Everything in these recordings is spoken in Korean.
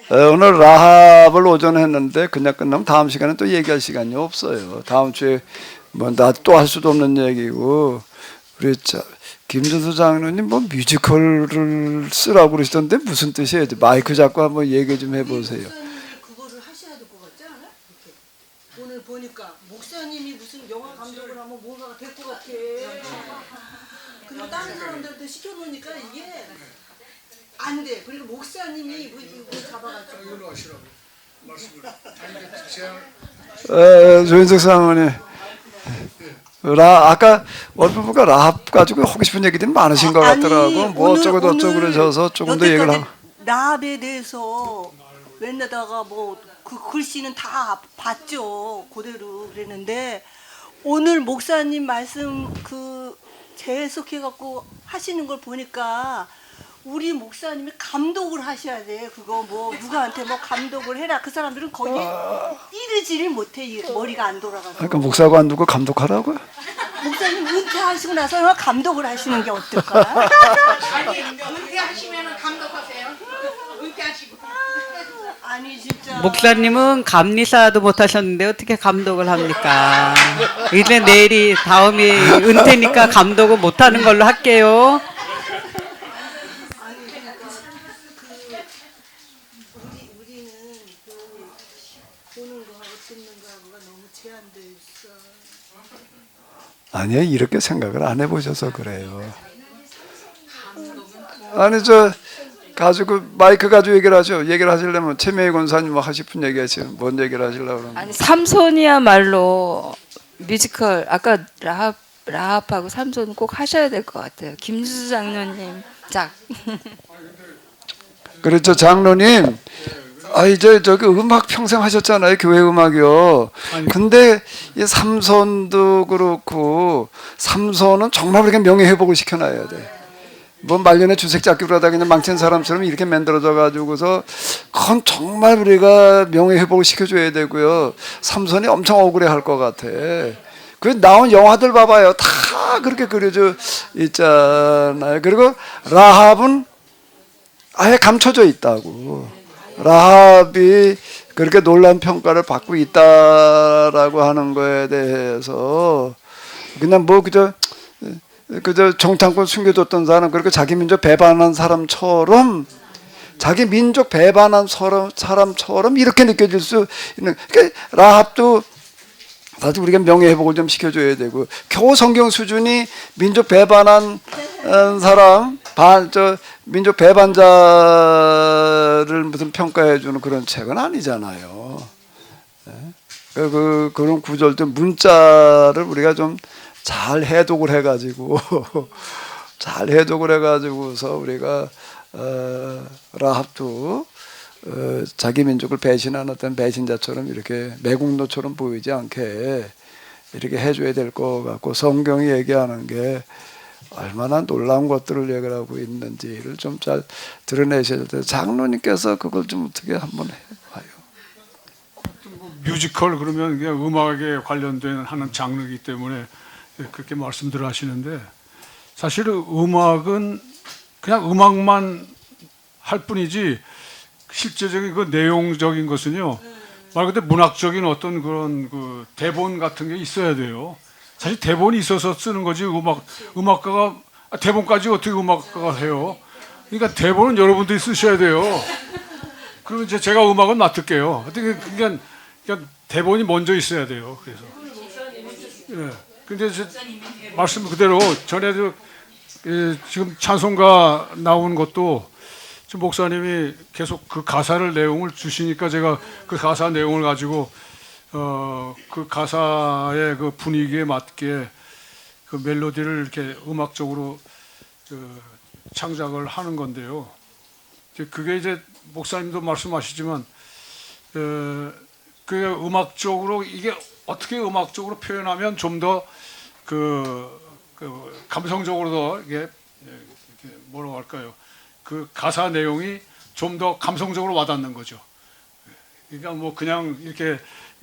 오늘 라합을 오전에 했는데 그냥 끝나면 다음 시간에 또 얘기할 시간이 없어요. 다음 주에 뭐 나 또 할 수도 없는 얘기고. 우리 김준수 장로님 뭐 뮤지컬을 쓰라고 그러시던데 무슨 뜻이에요? 마이크 잡고 한번 얘기 좀 해보세요. 목사님이 그거를 하셔야 될 것 같지 않아? 이렇게. 오늘 보니까 목사님이 무슨 영화 감독을 하면 뭔가가 될 것 같아. 그리고 다른 사람들한테 시켜놓으니까 이게 안 돼. 그리고 목사님이 이거 잡아가지고. 이걸로 하시라고 말씀을. 조인석 사모님, 아까 얼핏 보니까 라합 가지고 하고 싶은 얘기들이 많으신 것 같더라고. 뭐 어쩌고 저쩌고 그러셔서 조금 더 얘기를 하고. 라합에 대해서 맨날다가 뭐 그 글씨는 다 봤죠. 그대로 그랬는데 오늘 목사님 말씀 그 재해석해 갖고 하시는 걸 보니까 우리 목사님이 감독을 하셔야 돼. 그거 뭐 누구한테 뭐 감독을 해라. 그 사람들은 거기 이르지를 못해. 머리가 안 돌아가서. 그러니까 목사가 안 두고 감독하라고요? 목사님 은퇴하시고 나서 감독을 하시는 게 어떨까? 아니 은퇴하시면은 감독하세요. 은퇴하시고. 아니 진짜. 목사님은 감리사도 못하셨는데 어떻게 감독을 합니까? 이제 내일이 다음이 은퇴니까 감독은 못하는 걸로 할게요. 아니 그러니까 우리는 그 보는 거하고 듣는 거하고가 너무 제한돼 있어. 아니요, 이렇게 생각을 안 해보셔서 그래요. 아니 가지고 마이크 가지고 얘기를 하죠. 얘기를 하시려면 최명희 권사님 뭐 하실 분 얘기하세요. 뭔 얘기를 하시려고 그러면. 아니 삼손이야말로 뮤지컬 아까 라합하고 삼손 꼭 하셔야 될 것 같아요. 김수수 장로님 짝. 그렇죠, 장로님. 이제 저기 음악 평생 하셨잖아요, 교회 음악이요. 근데 이 삼손도 그렇고 삼손은 정말 우리가 명예 회복을 시켜놔야 돼. 뭐 말년에 주색 잡기로 하다 그냥 망친 사람처럼 이렇게 만들어져 가지고서 그건 정말 우리가 명예 회복을 시켜줘야 되고요. 삼손이 엄청 억울해할 것 같아. 그 나온 영화들 봐봐요, 다 그렇게 그려져 있잖아요. 그리고 라합은 아예 감춰져 있다고. 라합이 그렇게 놀라운 평가를 받고 있다라고 하는 거에 대해서 그냥 뭐 그저 정탐꾼 숨겨뒀던 사람, 그렇게 자기 민족 배반한 사람처럼 자기 민족 배반한 사람처럼 이렇게 느껴질 수 있는. 그러니까 라합도 사실 우리가 명예회복을 좀 시켜줘야 되고, 겨우 성경 수준이 민족 배반한 사람, 민족 배반자를 무슨 평가해주는 그런 책은 아니잖아요. 그런 구절들, 문자를 우리가 좀 잘 해독을 해가지고 잘 해독을 해가지고서 우리가 라합도 자기 민족을 배신한 어떤 배신자처럼 이렇게 매국노처럼 보이지 않게 이렇게 해줘야 될 것 같고, 성경이 얘기하는 게 얼마나 놀라운 것들을 얘기를 하고 있는지를 좀 잘 드러내셔야 돼요. 장로님께서 그걸 좀 어떻게 한번 해봐요. 뮤지컬 그러면 그냥 음악에 관련된 하는 장르이기 때문에 그렇게 말씀들 하시는데, 사실은 음악은 그냥 음악만 할 뿐이지 실제적인 그 내용적인 것은요, 말 그대로 문학적인 어떤 그런 그 대본 같은 게 있어야 돼요. 사실 대본이 있어서 쓰는 거지, 음악가가 대본까지 어떻게 음악가가 해요? 그러니까 대본은 여러분들이 쓰셔야 돼요. 그러면 이제 제가 음악은 맡을게요. 어떻게 그냥 대본이 먼저 있어야 돼요. 그래서 예. 근데 말씀 그대로 전에도 지금 찬송가 나온 것도 지금 목사님이 계속 그 가사를 내용을 주시니까 제가 그 가사 내용을 가지고 그 가사의 그 분위기에 맞게 그 멜로디를 이렇게 음악적으로 창작을 하는 건데요. 그게 이제 목사님도 말씀하시지만 그 음악적으로 이게 어떻게 음악적으로 표현하면 좀 더 그 감성적으로 더 이게 뭐라고 할까요? 그 가사 내용이 좀 더 감성적으로 와닿는 거죠. 그러니까 뭐 그냥 이렇게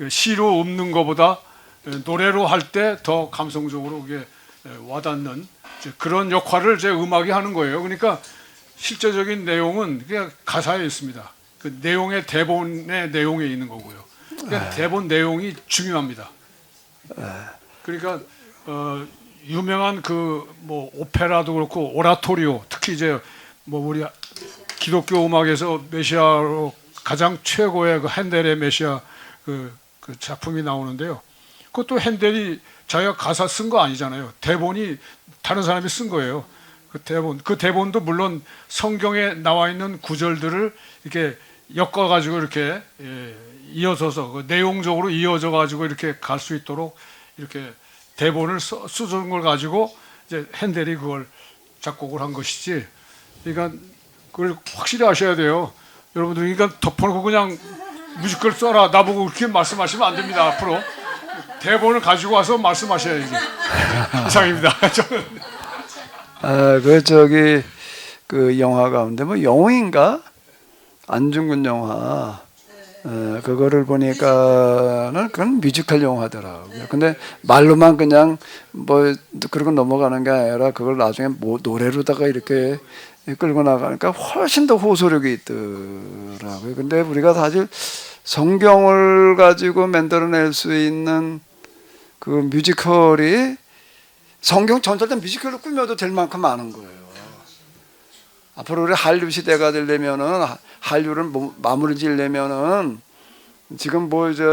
시로 읊는 것보다 노래로 할 때 더 감성적으로 이게 와닿는 그런 역할을 제 음악이 하는 거예요. 그러니까 실제적인 내용은 그냥 가사에 있습니다. 그 내용의 대본의 내용에 있는 거고요. 그러니까 대본 내용이 중요합니다. 그러니까 유명한 그 뭐 오페라도 그렇고 오라토리오, 특히 이제 뭐 우리 기독교 음악에서 메시아로 가장 최고의 그 핸델의 메시아 그 작품이 나오는데요. 그것도 핸델이 자기가 가사 쓴 거 아니잖아요. 대본이 다른 사람이 쓴 거예요. 그 대본도 물론 성경에 나와 있는 구절들을 이렇게 엮어가지고 이렇게 이어져서 그 내용적으로 이어져가지고 이렇게 갈 수 있도록 이렇게 대본을 쓰는 걸 가지고 이제 핸델이 그걸 작곡을 한 것이지. 그러니까 그걸 확실히 아셔야 돼요. 여러분들 그러니까 덮어놓고 그냥 뮤지컬 써라 나보고 그렇게 말씀하시면 안 됩니다. 앞으로 대본을 가지고 와서 말씀하셔야지. 이상입니다. 저는. 그 영화 가운데 뭐 영웅인가 안중근 영화 그거를 보니까는 그건 뮤지컬 영화더라고요. 근데 말로만 그냥 뭐 그러고 넘어가는 게 아니라 그걸 나중에 뭐 노래로다가 이렇게 끌고 나가니까 훨씬 더 호소력이 있더라고요. 근데 우리가 사실 성경을 가지고 만들어낼 수 있는 그 뮤지컬이 성경 전설된 뮤지컬로 꾸며도 될 만큼 많은 거예요. 앞으로 우리 한류 시대가 되려면은 한류를 마무리 지으려면은 지금 뭐 이제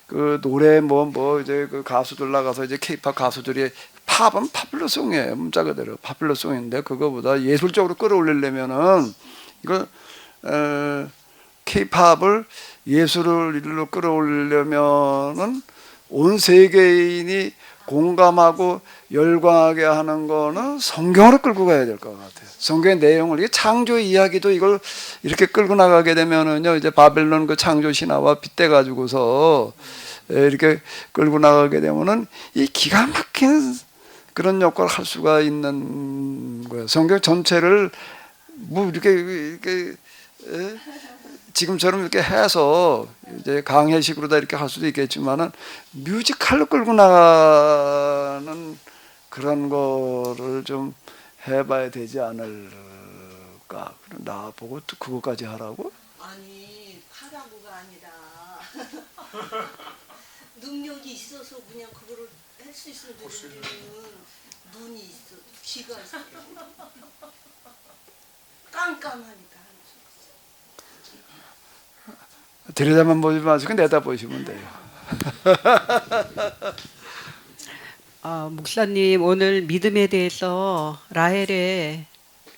그 노래 뭐 이제 그 가수들 나가서 이제 케이팝 가수들이 팝은 파퓰러송이에요. 문자 그대로 파퓰러송인데 그거보다 예술적으로 끌어올리려면은 이거 케이팝을 예술로 끌어올리려면은 온 세계인이 공감하고 열광하게 하는 거는 성경으로 끌고 가야 될 것 같아요. 성경의 내용을 이게 창조 이야기도 이걸 이렇게 끌고 나가게 되면은요 이제 바벨론 그 창조 신화와 빗대 가지고서 이렇게 끌고 나가게 되면은 이 기가 막힌 그런 역할을 할 수가 있는 거예요. 성경 전체를 뭐 이렇게 지금처럼 이렇게 해서 이제 강해식으로 다 이렇게 할 수도 있겠지만은 뮤지컬로 끌고 나가는 그런 거를 좀 해봐야 되지 않을까. 나보고 또 그거까지 하라고? 아니 하라고가 아니라 능력이 있어서 그냥 그거를 할 수 있으면 되는데 눈이 있어, 귀가 있어, 깜깜하니까. 들여다만 보지 마시고 내다 보시면 돼요. 목사님 오늘 믿음에 대해서 라헬의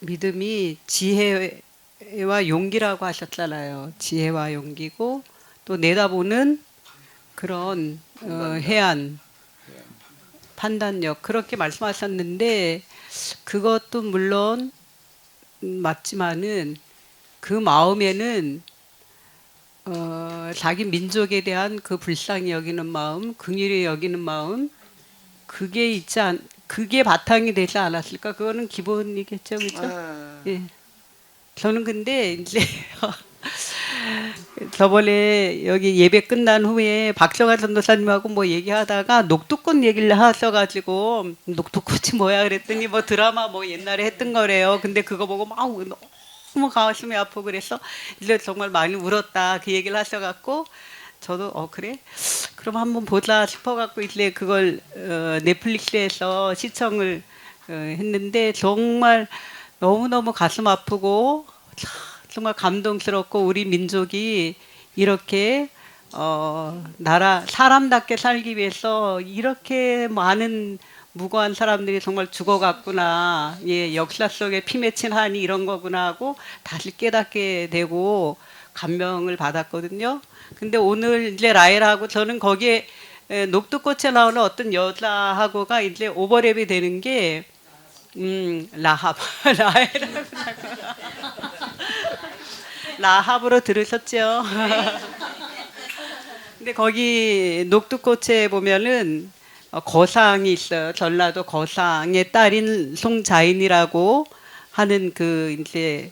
믿음이 지혜와 용기라고 하셨잖아요. 지혜와 용기고 또 내다보는 그런 해안 판단력 그렇게 말씀하셨는데 그것도 물론 맞지만은 그 마음에는 자기 민족에 대한 그 불쌍히 여기는 마음, 긍휼히 여기는 마음 그게 그게 바탕이 되지 않았을까? 그거는 기본이겠죠, 그렇죠? 예. 저는 근데 이제 저번에 여기 예배 끝난 후에 박정아 전도사님하고 뭐 얘기하다가 녹두꽃 얘기를 하셔가지고 녹두꽃이 뭐야 그랬더니 뭐 드라마 뭐 옛날에 했던 거래요. 근데 그거 보고 막 너무 가슴이 아프고 그래서 이제 정말 많이 울었다 그 얘기를 하셔갖고 저도 그래? 그럼 한번 보자 싶어갖고 이제 그걸 넷플릭스에서 시청을 했는데 정말 너무너무 가슴 아프고 정말 감동스럽고 우리 민족이 이렇게 사람답게 살기 위해서 이렇게 많은 무고한 사람들이 정말 죽어갔구나. 예, 역사 속에 피 맺힌 한이 이런 거구나 하고 다시 깨닫게 되고 감명을 받았거든요. 근데 오늘 이제 라헬하고 저는 거기에 녹두꽃에 나오는 어떤 여자하고가 이제 오버랩이 되는 게 라헬하고 라합으로 들으셨죠? 근데 거기 녹두꽃에 보면은 거상이 있어요. 전라도 거상의 딸인 송자인이라고 하는 그 이제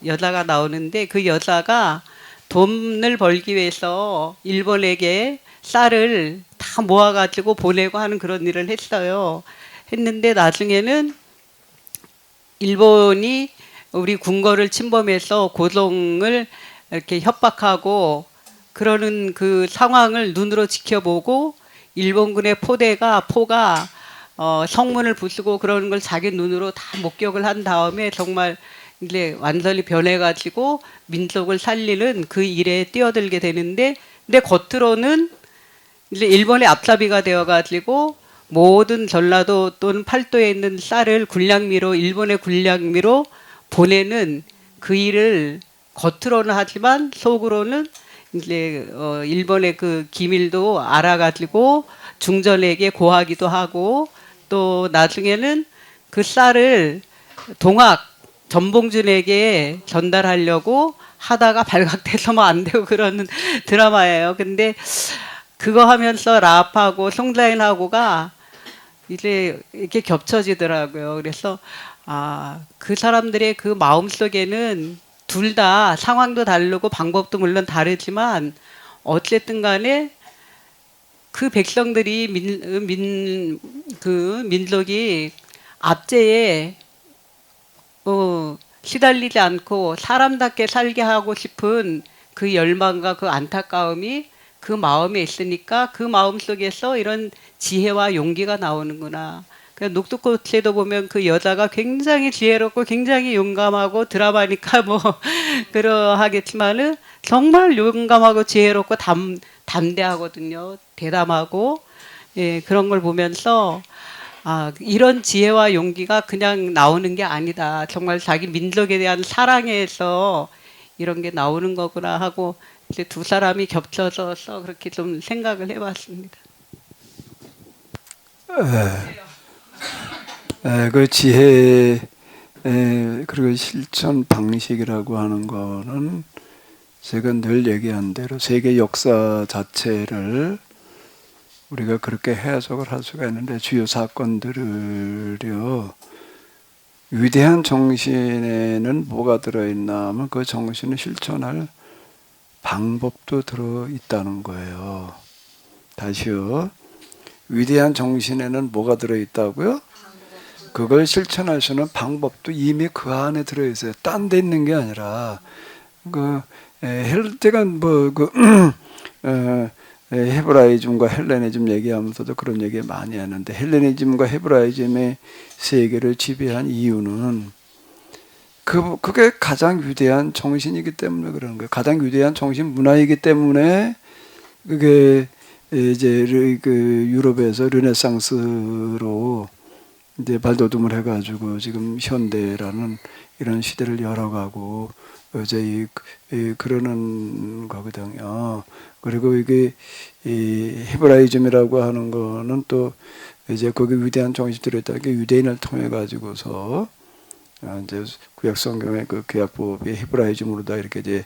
여자가 나오는데 그 여자가 돈을 벌기 위해서 일본에게 쌀을 다 모아가지고 보내고 하는 그런 일을 했어요. 했는데 나중에는 일본이 우리 궁궐을 침범해서 고종을 이렇게 협박하고 그러는 그 상황을 눈으로 지켜보고 일본군의 포가 성문을 부수고 그러는 걸 자기 눈으로 다 목격을 한 다음에 정말 이제 완전히 변해가지고 민족을 살리는 그 일에 뛰어들게 되는데, 근데 겉으로는 이제 일본의 앞잡이가 되어가지고 모든 전라도 또는 팔도에 있는 쌀을 군량미로, 일본의 군량미로 보내는 그 일을 겉으로는 하지만 속으로는 이제 일본의 그 기밀도 알아가지고 중전에게 고하기도 하고, 또 나중에는 그 쌀을 동학 전봉준에게 전달하려고 하다가 발각돼서 뭐 안 되고 그러는 드라마예요. 근데 그거 하면서 라합하고 송자인하고가 이제 이렇게 겹쳐지더라고요. 그래서 그 사람들의 그 마음 속에는 둘 다 상황도 다르고 방법도 물론 다르지만 어쨌든 간에 그 백성들이 그 민족이 압제에 시달리지 않고 사람답게 살게 하고 싶은 그 열망과 그 안타까움이 그 마음에 있으니까 그 마음 속에서 이런 지혜와 용기가 나오는구나. 녹두꽃에도 보면 그 여자가 굉장히 지혜롭고 굉장히 용감하고, 드라마니까 뭐 그러하겠지만은 정말 용감하고 지혜롭고 담대하거든요. 대담하고. 예, 그런 걸 보면서 이런 지혜와 용기가 그냥 나오는 게 아니다. 정말 자기 민족에 대한 사랑에서 이런 게 나오는 거구나 하고 이제 두 사람이 겹쳐서 그렇게 좀 생각을 해봤습니다. 그 지혜 그리고 실천 방식이라고 하는 거는 제가 늘 얘기한 대로 세계 역사 자체를 우리가 그렇게 해석을 할 수가 있는데, 주요 사건들을요, 위대한 정신에는 뭐가 들어있나 하면 그 정신을 실천할 방법도 들어있다는 거예요. 다시요. 위대한 정신에는 뭐가 들어있다고요? 그걸 실천할 수 있는 방법도 이미 그 안에 들어있어요. 딴 데 있는 게 아니라 제가 헤브라이즘과 헬레니즘 얘기하면서도 그런 얘기 많이 하는데, 헬레니즘과 헤브라이즘의 세계를 지배한 이유는 그게 가장 위대한 정신이기 때문에 그러는 거예요. 가장 위대한 정신 문화이기 때문에 그게 이제 그 유럽에서 르네상스로 이제 발돋움을 해가지고 지금 현대라는 이런 시대를 열어가고 이제 그러는 거거든요. 그리고 이게 이 헤브라이즘이라고 하는 거는 또 이제 거기 위대한 정신이 들어있다는 게 유대인을 통해 가지고서 이제 구약 성경의 그 구약법이 헤브라이즘으로 다 이렇게 이제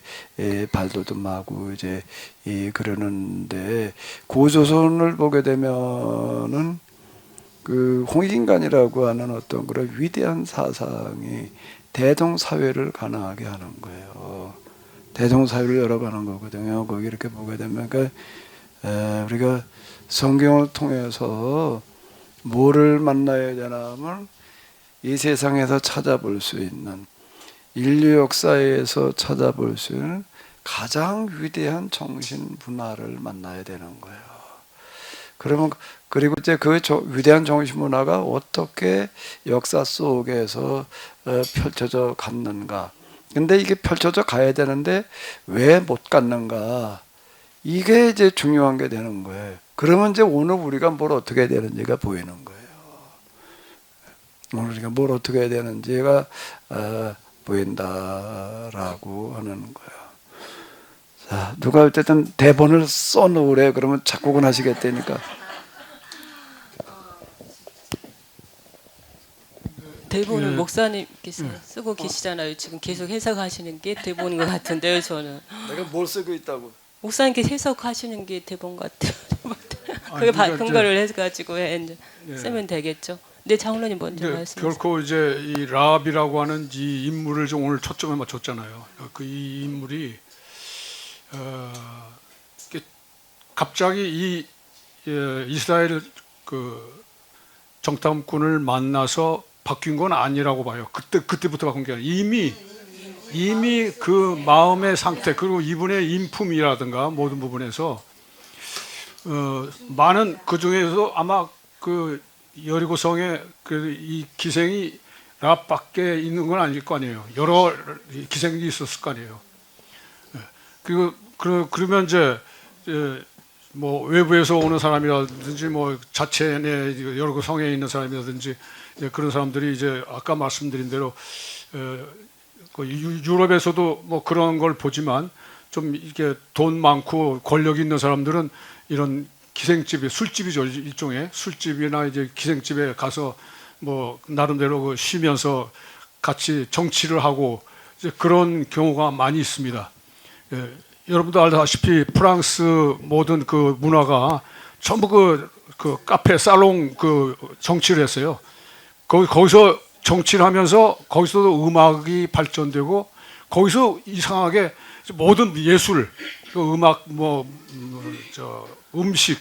발돋움하고 이제 그러는데, 고조선을 보게 되면은 그 홍익인간이라고 하는 어떤 그런 위대한 사상이 대동사회를 가능하게 하는 거예요. 대동사회를 열어가는 거거든요. 거기 이렇게 보게 되면 우리가 성경을 통해서 뭐를 만나야 되나 하면 이 세상에서 찾아볼 수 있는, 인류 역사에서 찾아볼 수 있는 가장 위대한 정신 문화를 만나야 되는 거예요. 그러면 그리고 이제 그 위대한 정신 문화가 어떻게 역사 속에서 펼쳐져 갔는가. 근데 이게 펼쳐져 가야 되는데 왜 못 갔는가. 이게 이제 중요한 게 되는 거예요. 그러면 이제 오늘 우리가 뭘 어떻게 해야 되는지가 보이는 거예요. 오늘 우리가 뭘 어떻게 해야 되는지가 보인다라고 하는 거예요. 자, 누가 어쨌든 대본을 써놓으래. 그러면 작곡은 하시겠다니까. 대본을 목사님께서 쓰고 계시잖아요. 지금 계속 해석하시는 게 대본인 것 같은데요, 저는. 내가 뭘 쓰고 있다고? 목사님께서 해석하시는 게 대본 같아요. 그게 그러니까 근거를 해가지고 쓰면 되겠죠. 네, 장로님 먼저 말씀하세요. 결코 이제 이 라합이라고 하는 이 인물을 좀 오늘 초점에 맞췄잖아요. 그 이 인물이 갑자기 이 이스라엘 그 정탐꾼을 만나서 바뀐 건 아니라고 봐요. 그때부터 바꾼 게 아니라 이미 그 마음의 상태 그리고 이분의 인품이라든가 모든 부분에서 많은 그 중에서 아마 그 여리고성에 그 이 기생이 라합밖에 있는 건 아닐 거 아니에요. 여러 기생이 있었을 거 아니에요. 그리고 그러면 이제 뭐 외부에서 오는 사람이라든지 뭐 자체 내 여러 성에 있는 사람이라든지 이제 그런 사람들이 이제 아까 말씀드린 대로 그 유럽에서도 뭐 그런 걸 보지만 좀 이게 돈 많고 권력 있는 사람들은 이런 기생집이 술집이죠. 일종의 술집이나 이제 기생집에 가서 뭐 나름대로 그 쉬면서 같이 정치를 하고 이제 그런 경우가 많이 있습니다. 여러분도 알다시피 프랑스 모든 그 문화가 전부 그 카페 살롱 그 정치를 했어요. 거기서 정치를 하면서 거기서도 음악이 발전되고 거기서 이상하게 모든 예술, 그 음악 저 음식,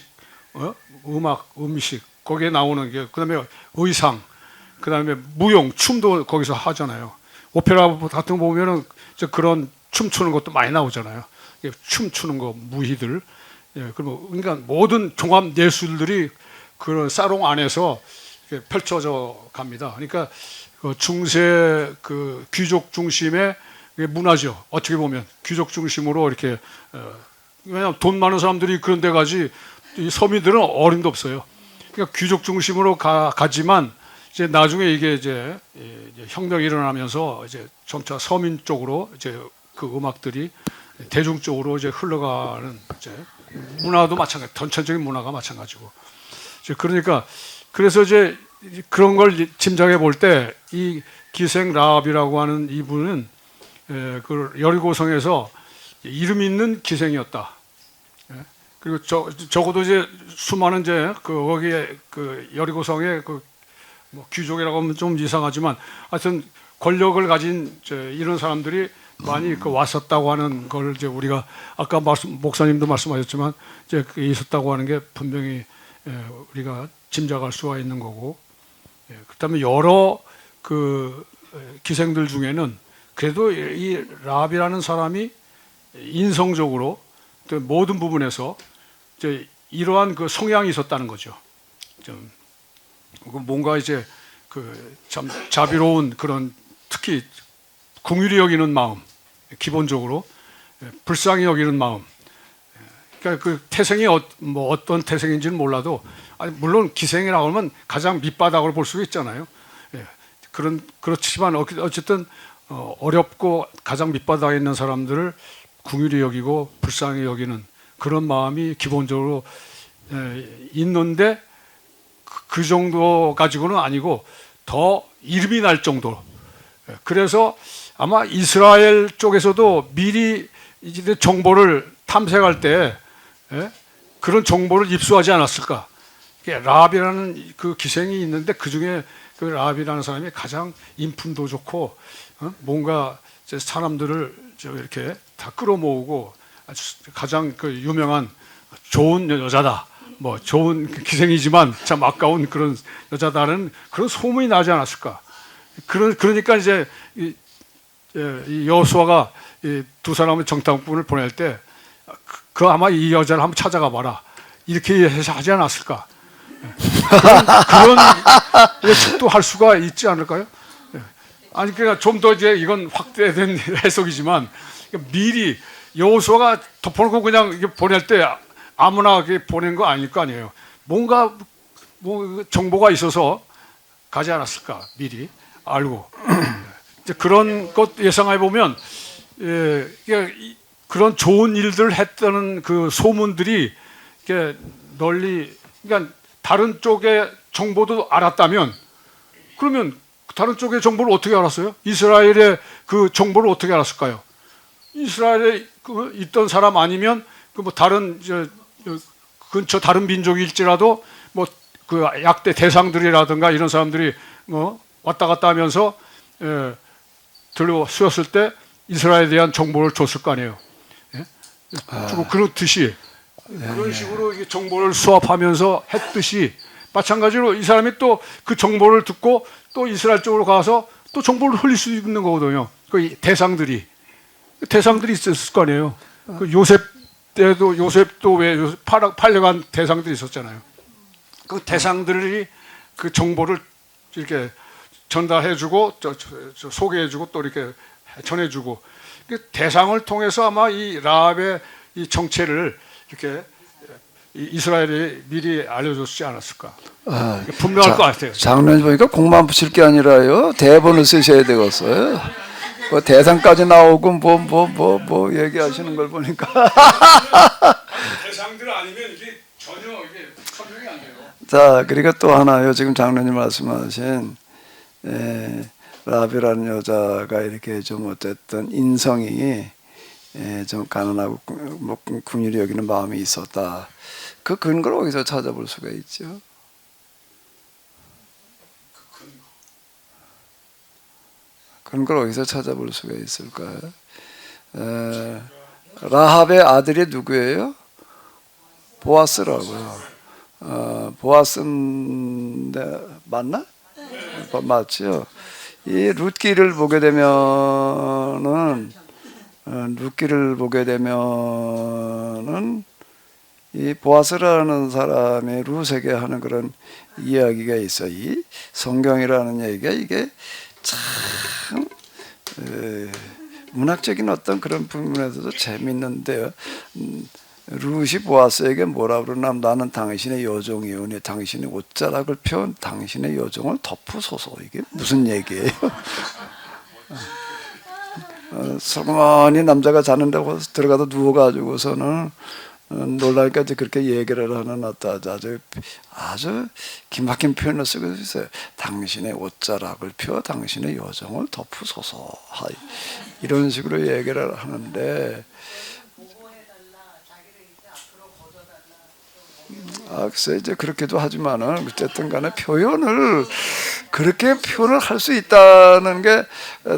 음악, 음식 거기에 나오는 게 그다음에 의상, 그다음에 무용, 춤도 거기서 하잖아요. 오페라 같은 거 보면은 그런 춤추는 것도 많이 나오잖아요. 춤추는 거 무희들, 그러니까 모든 종합 예술들이 그런 사롱 안에서 펼쳐져 갑니다. 그러니까 그 중세 그 귀족 중심의 문화죠. 어떻게 보면 귀족 중심으로 이렇게 왜냐하면 돈 많은 사람들이 그런 데 가지 이 서민들은 어림도 없어요. 그러니까 귀족 중심으로 가지만 이제 나중에 이게 이제 혁명이 일어나면서 이제 점차 서민 쪽으로 이제 그 음악들이 대중 쪽으로 이제 흘러가는 이제 문화도 마찬가지, 전체적인 문화가 마찬가지고. 이제 그러니까 그래서 이제 그런 걸 짐작해 볼 때 이 기생 라합이라고 하는 이분은 그 여리고성에서 이름 있는 기생이었다. 그리고 적어도 이제 수많은 이제 거기에 그 여리고성의 그 뭐 귀족이라고 하면 좀 이상하지만 하여튼 권력을 가진 이런 사람들이 많이 그 왔었다고 하는 걸 이제 우리가 아까 목사님도 말씀하셨지만 이제 있었다고 하는 게 분명히 우리가 짐작할 수가 있는 거고, 그다음에 여러 그 기생들 중에는 그래도 이 라합이라는 사람이 인성적으로 또 모든 부분에서 이제 이러한 그 성향이 있었다는 거죠. 좀 뭔가 이제 그 참 자비로운 그런 특히 긍휼히 여기는 마음, 기본적으로 불쌍히 여기는 마음. 그러니까 그 태생이 뭐 어떤 태생인지는 몰라도 물론 기생이라고 하면 가장 밑바닥으로 볼 수 있잖아요. 그렇지만 어쨌든 어렵고 가장 밑바닥에 있는 사람들을 긍휼히 여기고 불쌍히 여기는 그런 마음이 기본적으로 있는데 그 정도 가지고는 아니고 더 이름이 날 정도로. 그래서 아마 이스라엘 쪽에서도 미리 이제 정보를 탐색할 때 그런 정보를 입수하지 않았을까. 라합이라는 그 기생이 있는데 그 중에 그 라합이라는 사람이 가장 인품도 좋고 뭔가 사람들을 이렇게 다 끌어모으고 가장 그 유명한 좋은 여자다. 뭐 좋은 기생이지만 참 아까운 그런 여자다는 그런 소문이 나지 않았을까. 그러니까 이제 이 여호수아가 두 사람의 정탐꾼을 보낼 때 그 아마 이 여자를 한번 찾아가 봐라 이렇게 해서 하지 않았을까. 그런 예측도 할 수가 있지 않을까요? 아니 그러니까 좀 더 이제 이건 확대된 해석이지만 미리 여호수아가 덮어놓고 그냥 이렇게 보낼 때 아무나 보낸 거 아닐 거 아니에요. 뭔가 뭐 정보가 있어서 가지 않았을까 미리 알고. 이제 그런 것 예상해 보면 그런 좋은 일들을 했다는 그 소문들이 널리 그러니까 다른 쪽의 정보도 알았다면 그러면 다른 쪽의 정보를 어떻게 알았어요? 이스라엘의 그 정보를 어떻게 알았을까요? 이스라엘에 있던 사람 아니면 그 뭐 다른 근처 다른 민족일지라도 뭐 그 약대 대상들이라든가 이런 사람들이 뭐 왔다 갔다 하면서 들려쓰였을 때 이스라엘에 대한 정보를 줬을 거 아니에요. 그렇듯이 그런 식으로 정보를 수합하면서 했듯이 마찬가지로 이 사람이 또 그 정보를 듣고 또 이스라엘 쪽으로 가서 또 정보를 흘릴 수 있는 거거든요. 그 대상들이 있었을 거 아니에요. 그 요셉 때도 요셉도 왜 팔려간 대상들이 있었잖아요. 그 대상들이 그 정보를 이렇게 전달해주고 소개해주고 또 이렇게 전해주고 그 대상을 통해서 아마 이 라합의 이 정체를 이렇게 이스라엘이 미리 알려줬지 않았을까. 분명할 것 같아요. 장로님 보니까 공만 붙일 게 아니라요 대본을 쓰셔야 되겠어요. 뭐 대상까지 나오고 뭐 얘기하시는 걸 보니까 대상들 아니면 이게 전혀 이게 설명이 안 돼요. 자 그리고 또 하나요. 지금 장로님 말씀하신 라합이라는 여자가 이렇게 좀 어쨌든 인성이 좀 가난하고 뭐 긍휼히 여기는 마음이 있었다. 그 근거를 어디서 찾아볼 수가 있죠? 근거를 어디서 찾아볼 수가 있을까요? 라합의 아들이 누구예요? 보아스라고요. 보아스인데 맞나? 맞죠. 이 룻기를 보게 되면은 이 보아스라는 사람의 룻에게 하는 그런 이야기가 있어. 이 성경이라는 얘기가 이게 참 문학적인 어떤 그런 부분에서도 재밌는데요. 룻이 보아스에게 뭐라 그러나 나는 당신의 여종이오니 당신의 옷자락을 펴 당신의 여종을 덮으소서. 이게 무슨 얘기예요? 성원이 남자가 자는다고 들어가서 누워가지고서는 놀라니까 그렇게 얘기를 하는 아주 기막힌 표현을 쓰고 있어요. 당신의 옷자락을 펴 당신의 여정을 덮으소서. 이런 식으로 얘기를 하는데 글쎄 이제 그렇게도 하지만은 어쨌든 간에 표현을 그렇게 표현을 할 수 있다는 게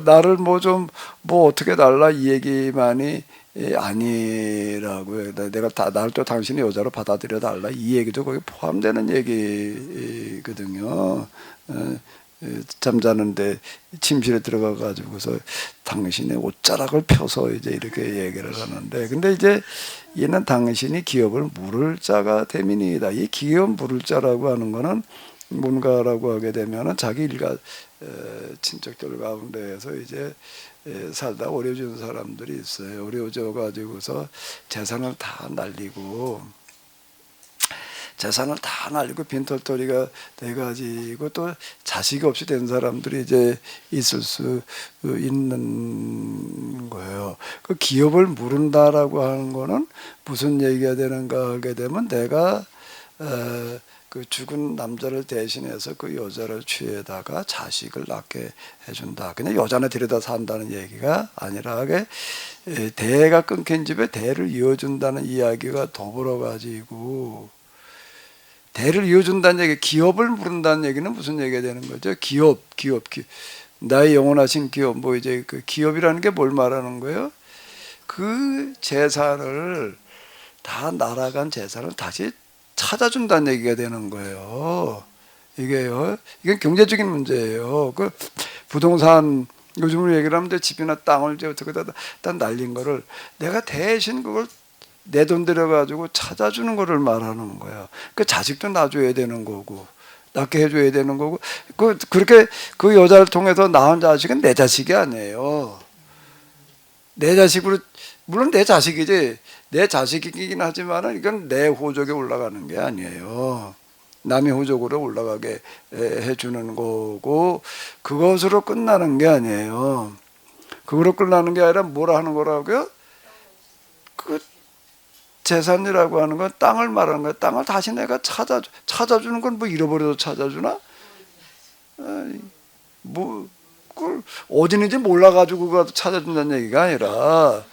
나를 뭐 어떻게 달라 이 얘기만이 아니라고요. 내가 나를 또 당신의 여자로 받아들여 달라 이 얘기도 거기 포함되는 얘기거든요. 잠자는데 침실에 들어가 가지고서 당신의 옷자락을 펴서 이제 이렇게 얘기를 하는데, 근데 이제 얘는 당신이 기업을 물을 자가 되민이다. 이 기업 물을 자라고 하는 거는 뭔가라고 하게 되면은 자기 일가 친척들 가운데에서 이제 살다 어려워진 사람들이 있어요. 어려워져 가지고서 재산을 다 날리고 빈털터리가 돼가지고 또 자식이 없이 된 사람들이 이제 있을 수 있는 거예요. 그 기업을 물은다라고 하는 거는 무슨 얘기가 되는가 하게 되면 내가 그 죽은 남자를 대신해서 그 여자를 취해다가 자식을 낳게 해준다. 그냥 여자네 데려다 산다는 얘기가 아니라 대가 끊긴 집에 대를 이어준다는 이야기가 더불어 가지고 대를 이어준다는 얘기, 기업을 물은다는 얘기는 무슨 얘기가 되는 거죠? 기업. 나의 영원하신 기업, 뭐 이제 그 기업이라는 게 뭘 말하는 거예요? 그 재산을 다 날아간 재산을 다시 찾아준다는 얘기가 되는 거예요. 이게요. 이건 경제적인 문제예요. 그 부동산 요즘으로 얘기를 하면 집이나 땅을 이제 어떻게 다 날린 거를 내가 대신 그걸 내 돈 들여가지고 찾아주는 거를 말하는 거야. 그 자식도 낳아줘야 되는 거고, 낳게 해줘야 되는 거고, 그렇게 그 여자를 통해서 낳은 자식은 내 자식이 아니에요. 내 자식으로, 물론 내 자식이지, 내 자식이긴 하지만은 이건 내 호적에 올라가는 게 아니에요. 남의 호적으로 올라가게 해주는 거고, 그것으로 끝나는 게 아니에요. 그거로 끝나는 게 아니라 뭐라 하는 거라고요? 그 재산이라고 하는 건 땅을 말하는 거야. 땅을 다시 내가 찾아주는 건 뭐 잃어버려도 찾아주나? 뭐 그걸 어디는지 몰라가지고 가도 찾아준다는 얘기가 아니라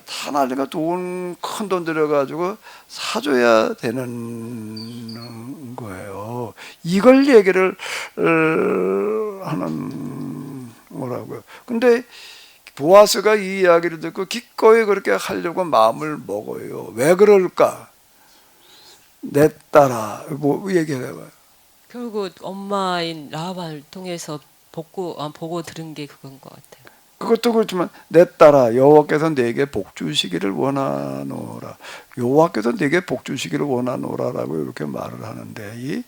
다 날리가 큰 돈 들여가지고 사줘야 되는 거예요. 이걸 얘기를 하는 거라고요. 근데 보아스가 이 이야기를 듣고 기꺼이 그렇게 하려고 마음을 먹어요. 왜 그럴까? 내 딸아, 뭐 얘기해봐요. 결국 엄마인 라합을 통해서 보고 들은 게 그건 것 같아요. 그것도 그렇지만 내 딸아 여호와께서 내게 복 주시기를 원하노라. 여호와께서 내게 복 주시기를 원하노라라고 이렇게 말을 하는데 이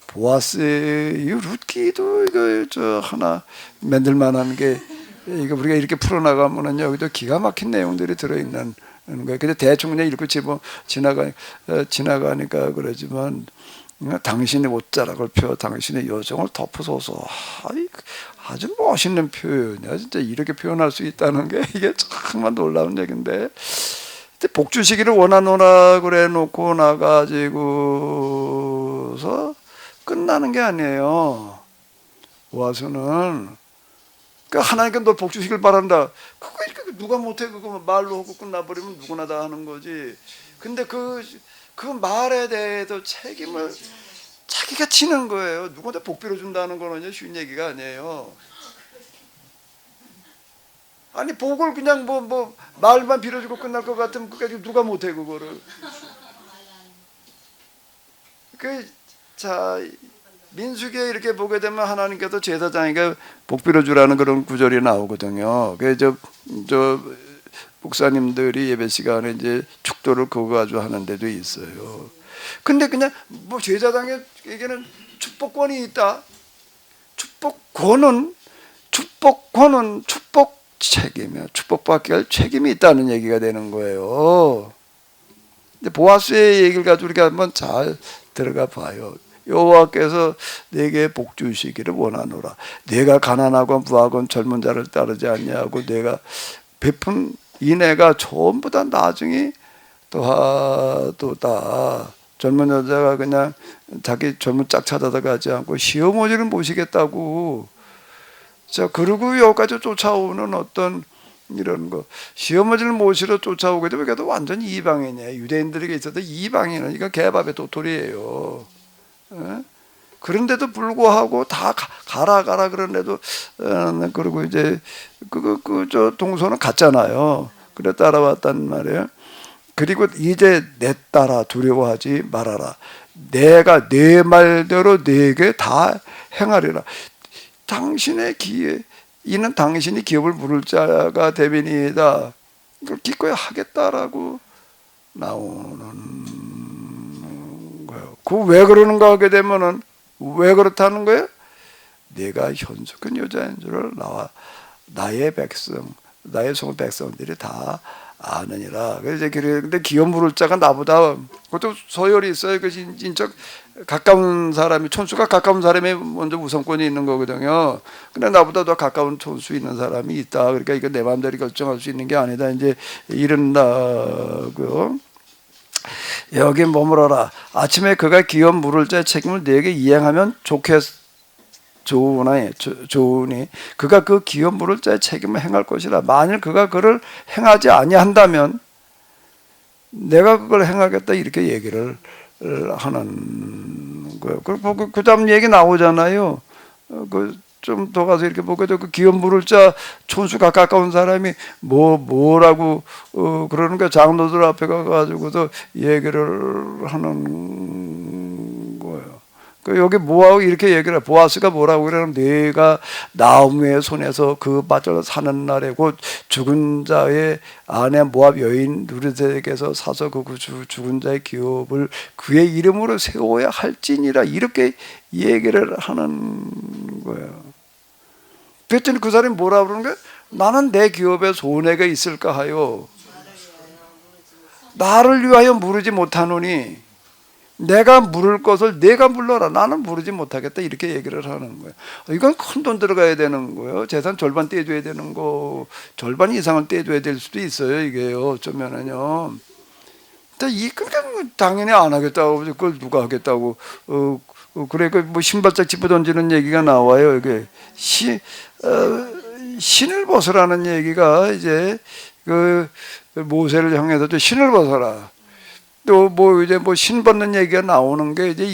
보아스의 이 룻기도 이거 저 하나 만들만한 게 이거 우리가 이렇게 풀어나가면은 여기도 기가 막힌 내용들이 들어있는 거예요. 근데 대충 그냥 읽고 지나가니까 그러지만 당신의 옷자락을 펴 당신의 여정을 덮어서서 아주 멋있는 표현이야. 진짜 이렇게 표현할 수 있다는 게 이게 정말 놀라운 얘기인데 복 주시기를 원하노라 그래 놓고 나가지고서 끝나는 게 아니에요. 와서는 하나님께 너 복 주시길 바란다. 그거 이렇게 누가 못해 그거 말로 하고 끝나버리면 누구나 다 하는 거지. 근데 그 말에 대해서 책임을 자기가 지는 거예요. 누구한테 복 빌어준다는 거는 쉬운 얘기가 아니에요. 아니 복을 그냥 뭐 말만 빌어주고 끝날 것 같으면 그까지 누가 못해 그거를. 자 민수기에 이렇게 보게 되면 하나님께서 제사장에게 복 빌어주라는 그런 구절이 나오거든요. 그래서 저 목사님들이 예배 시간에 이제 축도를 그거 가지고 하는 데도 있어요. 근데 그냥 뭐 제사장에게는 축복권이 있다. 축복권은 축복 책임이야. 축복받게 할 책임이 있다는 얘기가 되는 거예요. 근데 보아스의 얘기를 가지고 우리가 한번 잘 들어가 봐요. 여호와께서 내게 복 주시기를 원하노라. 내가 가난하고 무하고 젊은 자를 따르지 않냐고 내가 베푼 인애가 전부 다 나중에 또다 젊은 여자가 그냥 자기 젊은 짝 찾아다 가지 않고 시어머니를 모시겠다고. 자 그리고 여기까지 쫓아오는 어떤 이런 거 시어머니를 모시러 쫓아오게 되면 그래도 완전 이방인이에요. 유대인들에게 있어도 이방인은 이거 개밥의 도토리예요. 그런데도 불구하고 다 가라 그런데도 그리고 이제 저 동서는 갔잖아요. 그래 따라왔단 말이에요. 그리고 이제 내 딸아 두려워하지 말아라. 내가 내 말대로 네게 다 행하리라. 당신의 기회 이는 당신이 기업을 물을 자가 대변이다. 이걸 기꺼이 하겠다라고 나오는 거예요. 그 왜 그러는가 하게 되면은 왜 그렇다는 거예요? 내가 현숙한 여자인 줄을 나의 성 백성들이 다 아느니라. 그래서 근데 기업 물을 자가 나보다 그것도 서열이 있어요. 그 인적 가까운 사람이 촌수가 가까운 사람이 먼저 우선권이 있는 거거든요. 근데 나보다 더 가까운 촌수 있는 사람이 있다. 그러니까 이거 내 마음대로 결정할 수 있는 게 아니다. 이제 이런다고요. 여기 머물어라. 아침에 그가 기업 물을 자 책임을 네게 이행하면 좋으니 그가 그 기업 물을 자의 책임을 행할 것이라. 만일 그가 그를 행하지 아니한다면 내가 그걸 행하겠다 이렇게 얘기를 하는 거예요. 그 다음 얘기 나오잖아요. 좀 더 가서 이렇게 보게 되고 기업 물을 자 촌수가 가까운 사람이 뭐라고 그러는 거 장로들 앞에 가가지고도 얘기를 하는 거예요. 여기 뭐하고 이렇게 얘기를 해. 보아스가 뭐라고 그러냐면 네가 나오미의 손에서 그 밭을 사는 날에 곧 죽은 자의 아내 모압 여인 루렛에게서 사서 그 죽은 자의 기업을 그의 이름으로 세워야 할지니라 이렇게 얘기를 하는 거예요. 그랬더니 그 사람이 뭐라고 그러는 거야? 나는 내 기업에 손해가 있을까 하여 나를 위하여 물으지 못하노니 내가 물을 것을 내가 물러라. 나는 물으지 못하겠다. 이렇게 얘기를 하는 거예요. 이건 큰 돈 들어가야 되는 거예요. 재산 절반 떼줘야 되는 거, 절반 이상을 떼줘야 될 수도 있어요. 이게요. 어쩌면은요. 그러니까 당연히 안 하겠다고. 그걸 누가 하겠다고. 그래, 뭐 신발짝 집어 던지는 얘기가 나와요. 이게 신을 벗으라는 얘기가 이제 그 모세를 향해서도 신을 벗어라. 또 뭐 이제 뭐 신 벗는 얘기가 나오는 게 이제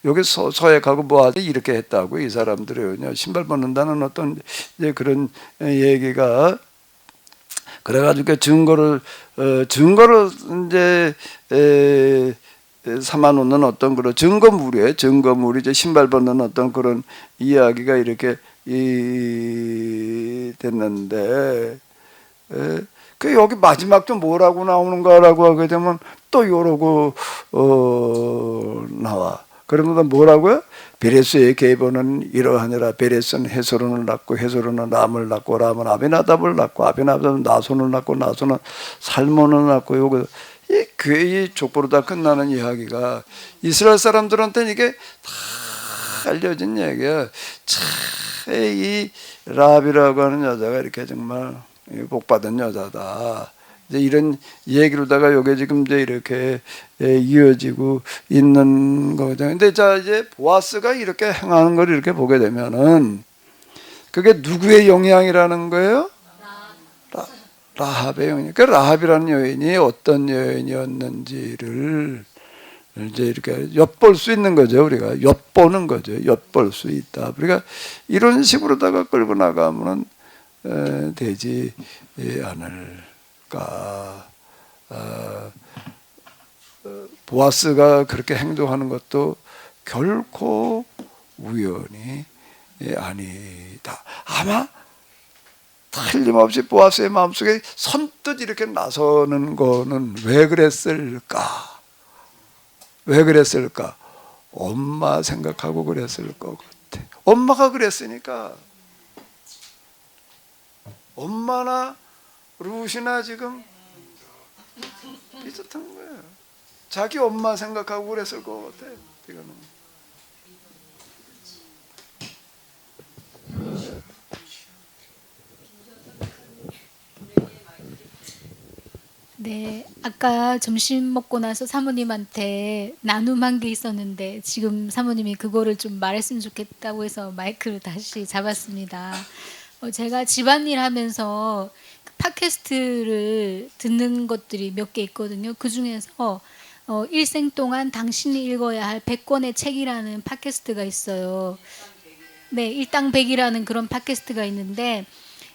여기 서약하고 뭐하지 이렇게 했다고 이 사람들이요. 신발 벗는다는 어떤 이제 그런 얘기가 그래가지고 증거를 이제 삼아놓는 어떤 그런 증거물이 이제 신발 벗는 어떤 그런 이야기가 이렇게 됐는데, 그 여기 마지막 좀 뭐라고 나오는가라고 하게 되면 또 이러고 나와. 그러면 뭐라고요? 베레스의 계보는 이러하니라. 베레스는 헤스론을 낳고 헤스론은 람을 낳고 람은 아비나답을 낳고 아비나답은 나손을 낳고 나손은 살몬을 낳고 요거 이 괴의 족보로 다 끝나는 이야기가 이스라엘 사람들한테는 이게 다 알려진 얘기야. 이 라합이라고 하는 여자가 이렇게 정말 복받은 여자다. 이제 이런 얘기로다가 요게 지금 이제 이렇게 이어지고 있는 거죠. 근데 자, 이제 보아스가 이렇게 행하는 걸 이렇게 보게 되면은 그게 누구의 영향이라는 거예요? 라합의 영향. 그 라합이라는 여인이 어떤 여인이었는지를 이제 이렇게 엿볼 수 있는 거죠. 우리가 엿보는 거죠. 엿볼 수 있다. 우리가 이런 식으로다가 끌고 나가면은 되지 않을까. 보아스가 그렇게 행동하는 것도 결코 우연이 아니다. 아마 틀림없이 보아스의 마음속에 선뜻 이렇게 나서는 거는 왜 그랬을까? 왜 그랬을까? 엄마 생각하고 그랬을 것 같아. 엄마가 그랬으니까. 엄마나 루시나 지금 비슷한 거예요. 자기 엄마 생각하고 그랬을 것 같아. 이거는. 네, 아까 점심 먹고 나서 사모님한테 나눔한 게 있었는데 지금 사모님이 그거를 좀 말했으면 좋겠다고 해서 마이크를 다시 잡았습니다. 제가 집안일 하면서 팟캐스트를 듣는 것들이 몇 개 있거든요. 그 중에서 일생 동안 당신이 읽어야 할 100권의 책이라는 팟캐스트가 있어요. 네, 일당백이라는 그런 팟캐스트가 있는데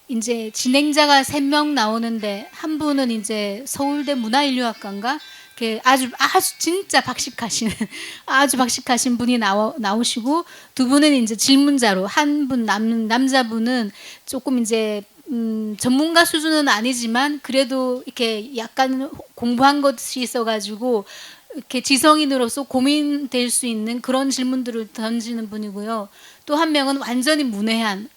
이제 진행자가 3명 나오는데 한 분은 이제 서울대 문화인류학과인가 아주 진짜 박식하신 분이 나오시고 두 분은 이제 질문자로 한 분 남자분은 조금 이제 전문가 수준은 아니지만 그래도 이렇게 약간 공부한 것이 있어가지고 이렇게 지성인으로서 고민될 수 있는 그런 질문들을 던지는 분이고요. 또 한 명은 완전히 문외한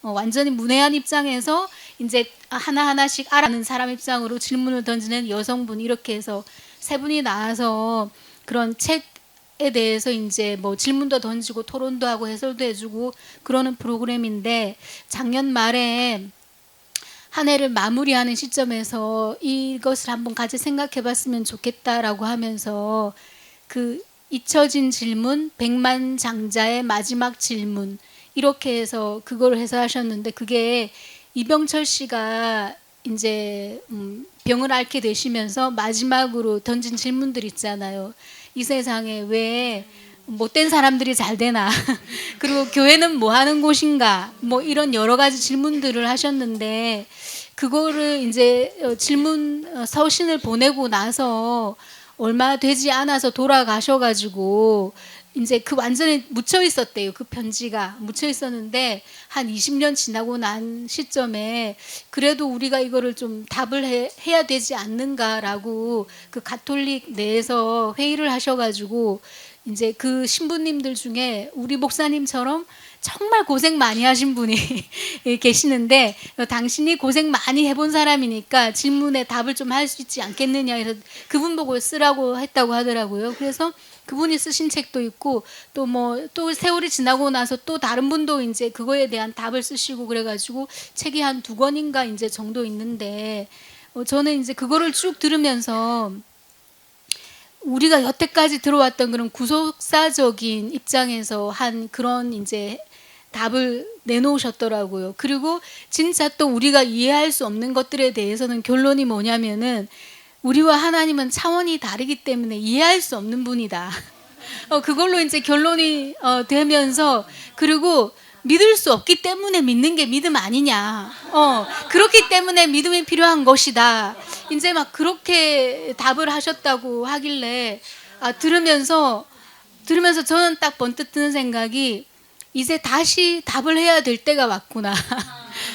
입장에서 이제 하나하나씩 알아는 사람 입장으로 질문을 던지는 여성분, 이렇게 해서 세 분이 나와서 그런 책에 대해서 이제 뭐 질문도 던지고 토론도 하고 해설도 해주고 그러는 프로그램인데, 작년 말에 한 해를 마무리하는 시점에서 이것을 한번 같이 생각해 봤으면 좋겠다라고 하면서 그 잊혀진 질문, 백만장자의 마지막 질문, 이렇게 해서 그걸 해서 하셨는데, 그게 이병철 씨가 이제 병을 앓게 되시면서 마지막으로 던진 질문들 있잖아요. 이 세상에 왜 못된 사람들이 잘 되나? 그리고 교회는 뭐 하는 곳인가? 뭐 이런 여러 가지 질문들을 하셨는데, 그거를 이제 질문 서신을 보내고 나서 얼마 되지 않아서 돌아가셔가지고 이제 그 완전히 묻혀 있었대요. 그 편지가 묻혀 있었는데 한 20년 지나고 난 시점에 그래도 우리가 이거를 좀 답을 해야 되지 않는가라고 그 가톨릭 내에서 회의를 하셔가지고 이제 그 신부님들 중에 우리 목사님처럼 정말 고생 많이 하신 분이 계시는데, 당신이 고생 많이 해본 사람이니까 질문에 답을 좀 할 수 있지 않겠느냐 해서 그분 보고 쓰라고 했다고 하더라고요. 그래서 그분이 쓰신 책도 있고 또 세월이 지나고 나서 또 다른 분도 이제 그거에 대한 답을 쓰시고 그래가지고 책이 한 2권인가 이제 정도 있는데, 저는 이제 그거를 쭉 들으면서 우리가 여태까지 들어왔던 그런 구속사적인 입장에서 한 그런 이제 답을 내놓으셨더라고요. 그리고 진짜 또 우리가 이해할 수 없는 것들에 대해서는 결론이 뭐냐면은 우리와 하나님은 차원이 다르기 때문에 이해할 수 없는 분이다. 그걸로 이제 결론이 되면서, 그리고 믿을 수 없기 때문에 믿는 게 믿음 아니냐. 그렇기 때문에 믿음이 필요한 것이다. 이제 막 그렇게 답을 하셨다고 하길래 들으면서 저는 딱 번뜩 드는 생각이 이제 다시 답을 해야 될 때가 왔구나.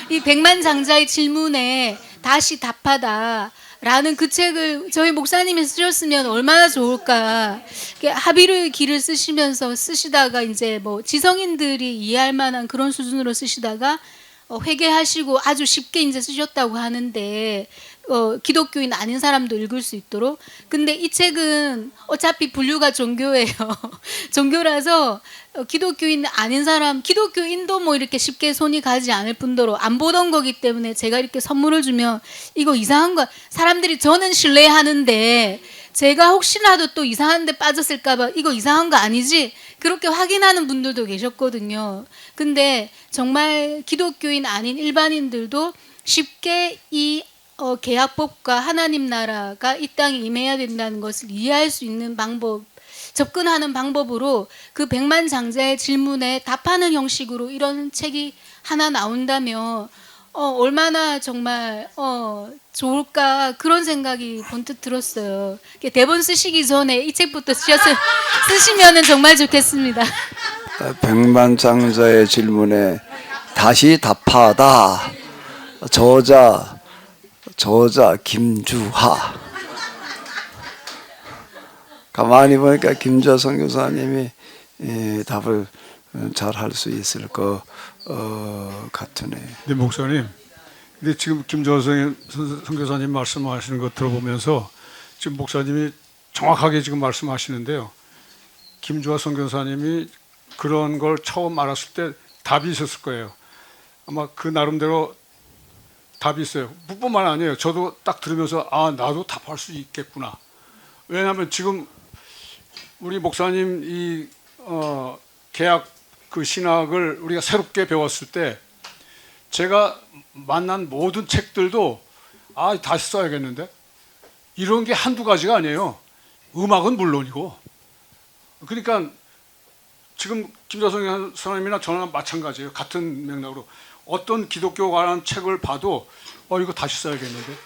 이 백만장자의 질문에 다시 답하다라는 그 책을 저희 목사님이 쓰셨으면 얼마나 좋을까. 합의의 길을 쓰시다가 이제 뭐 지성인들이 이해할 만한 그런 수준으로 쓰시다가 회개하시고 아주 쉽게 이제 쓰셨다고 하는데 기독교인 아닌 사람도 읽을 수 있도록. 근데 이 책은 어차피 분류가 종교예요. 종교라서 기독교인 아닌 사람, 기독교인도 뭐 이렇게 쉽게 손이 가지 않을 뿐더러 안 보던 거기 때문에 제가 이렇게 선물을 주면 이거 이상한 거, 사람들이 저는 신뢰하는데 제가 혹시라도 또 이상한 데 빠졌을까 봐 이거 이상한 거 아니지? 그렇게 확인하는 분들도 계셨거든요. 근데 정말 기독교인 아닌 일반인들도 쉽게 이 계약법과 하나님 나라가 이 땅에 임해야 된다는 것을 이해할 수 있는 방법, 접근하는 방법으로 그 백만장자의 질문에 답하는 형식으로 이런 책이 하나 나온다면 얼마나 정말 좋을까, 그런 생각이 번뜩 들었어요. 대본 쓰시기 전에 이 책부터 쓰시면은 정말 좋겠습니다. 백만장자의 질문에 다시 답하다. 저자 김주하. 가만히 보니까 김주하 선교사님이 답을 잘 할 수 있을 것 같으네. 네, 목사님. 근데 지금 김주하 선교사님 말씀하시는 거 들어보면서 지금 목사님이 정확하게 지금 말씀하시는데요. 김주하 선교사님이 그런 걸 처음 알았을 때 답이 있었을 거예요. 아마 그 나름대로 답이 있어요. 뿐만 아니에요. 저도 딱 들으면서 나도 답할 수 있겠구나. 왜냐하면 지금 우리 목사님 이 계약 그 신학을 우리가 새롭게 배웠을 때 제가 만난 모든 책들도 다시 써야겠는데, 이런 게 한두 가지가 아니에요. 음악은 물론이고. 그러니까 지금 김자성 선생님이나 저는 마찬가지예요. 같은 맥락으로 어떤 기독교 관한 책을 봐도 이거 다시 써야겠는데,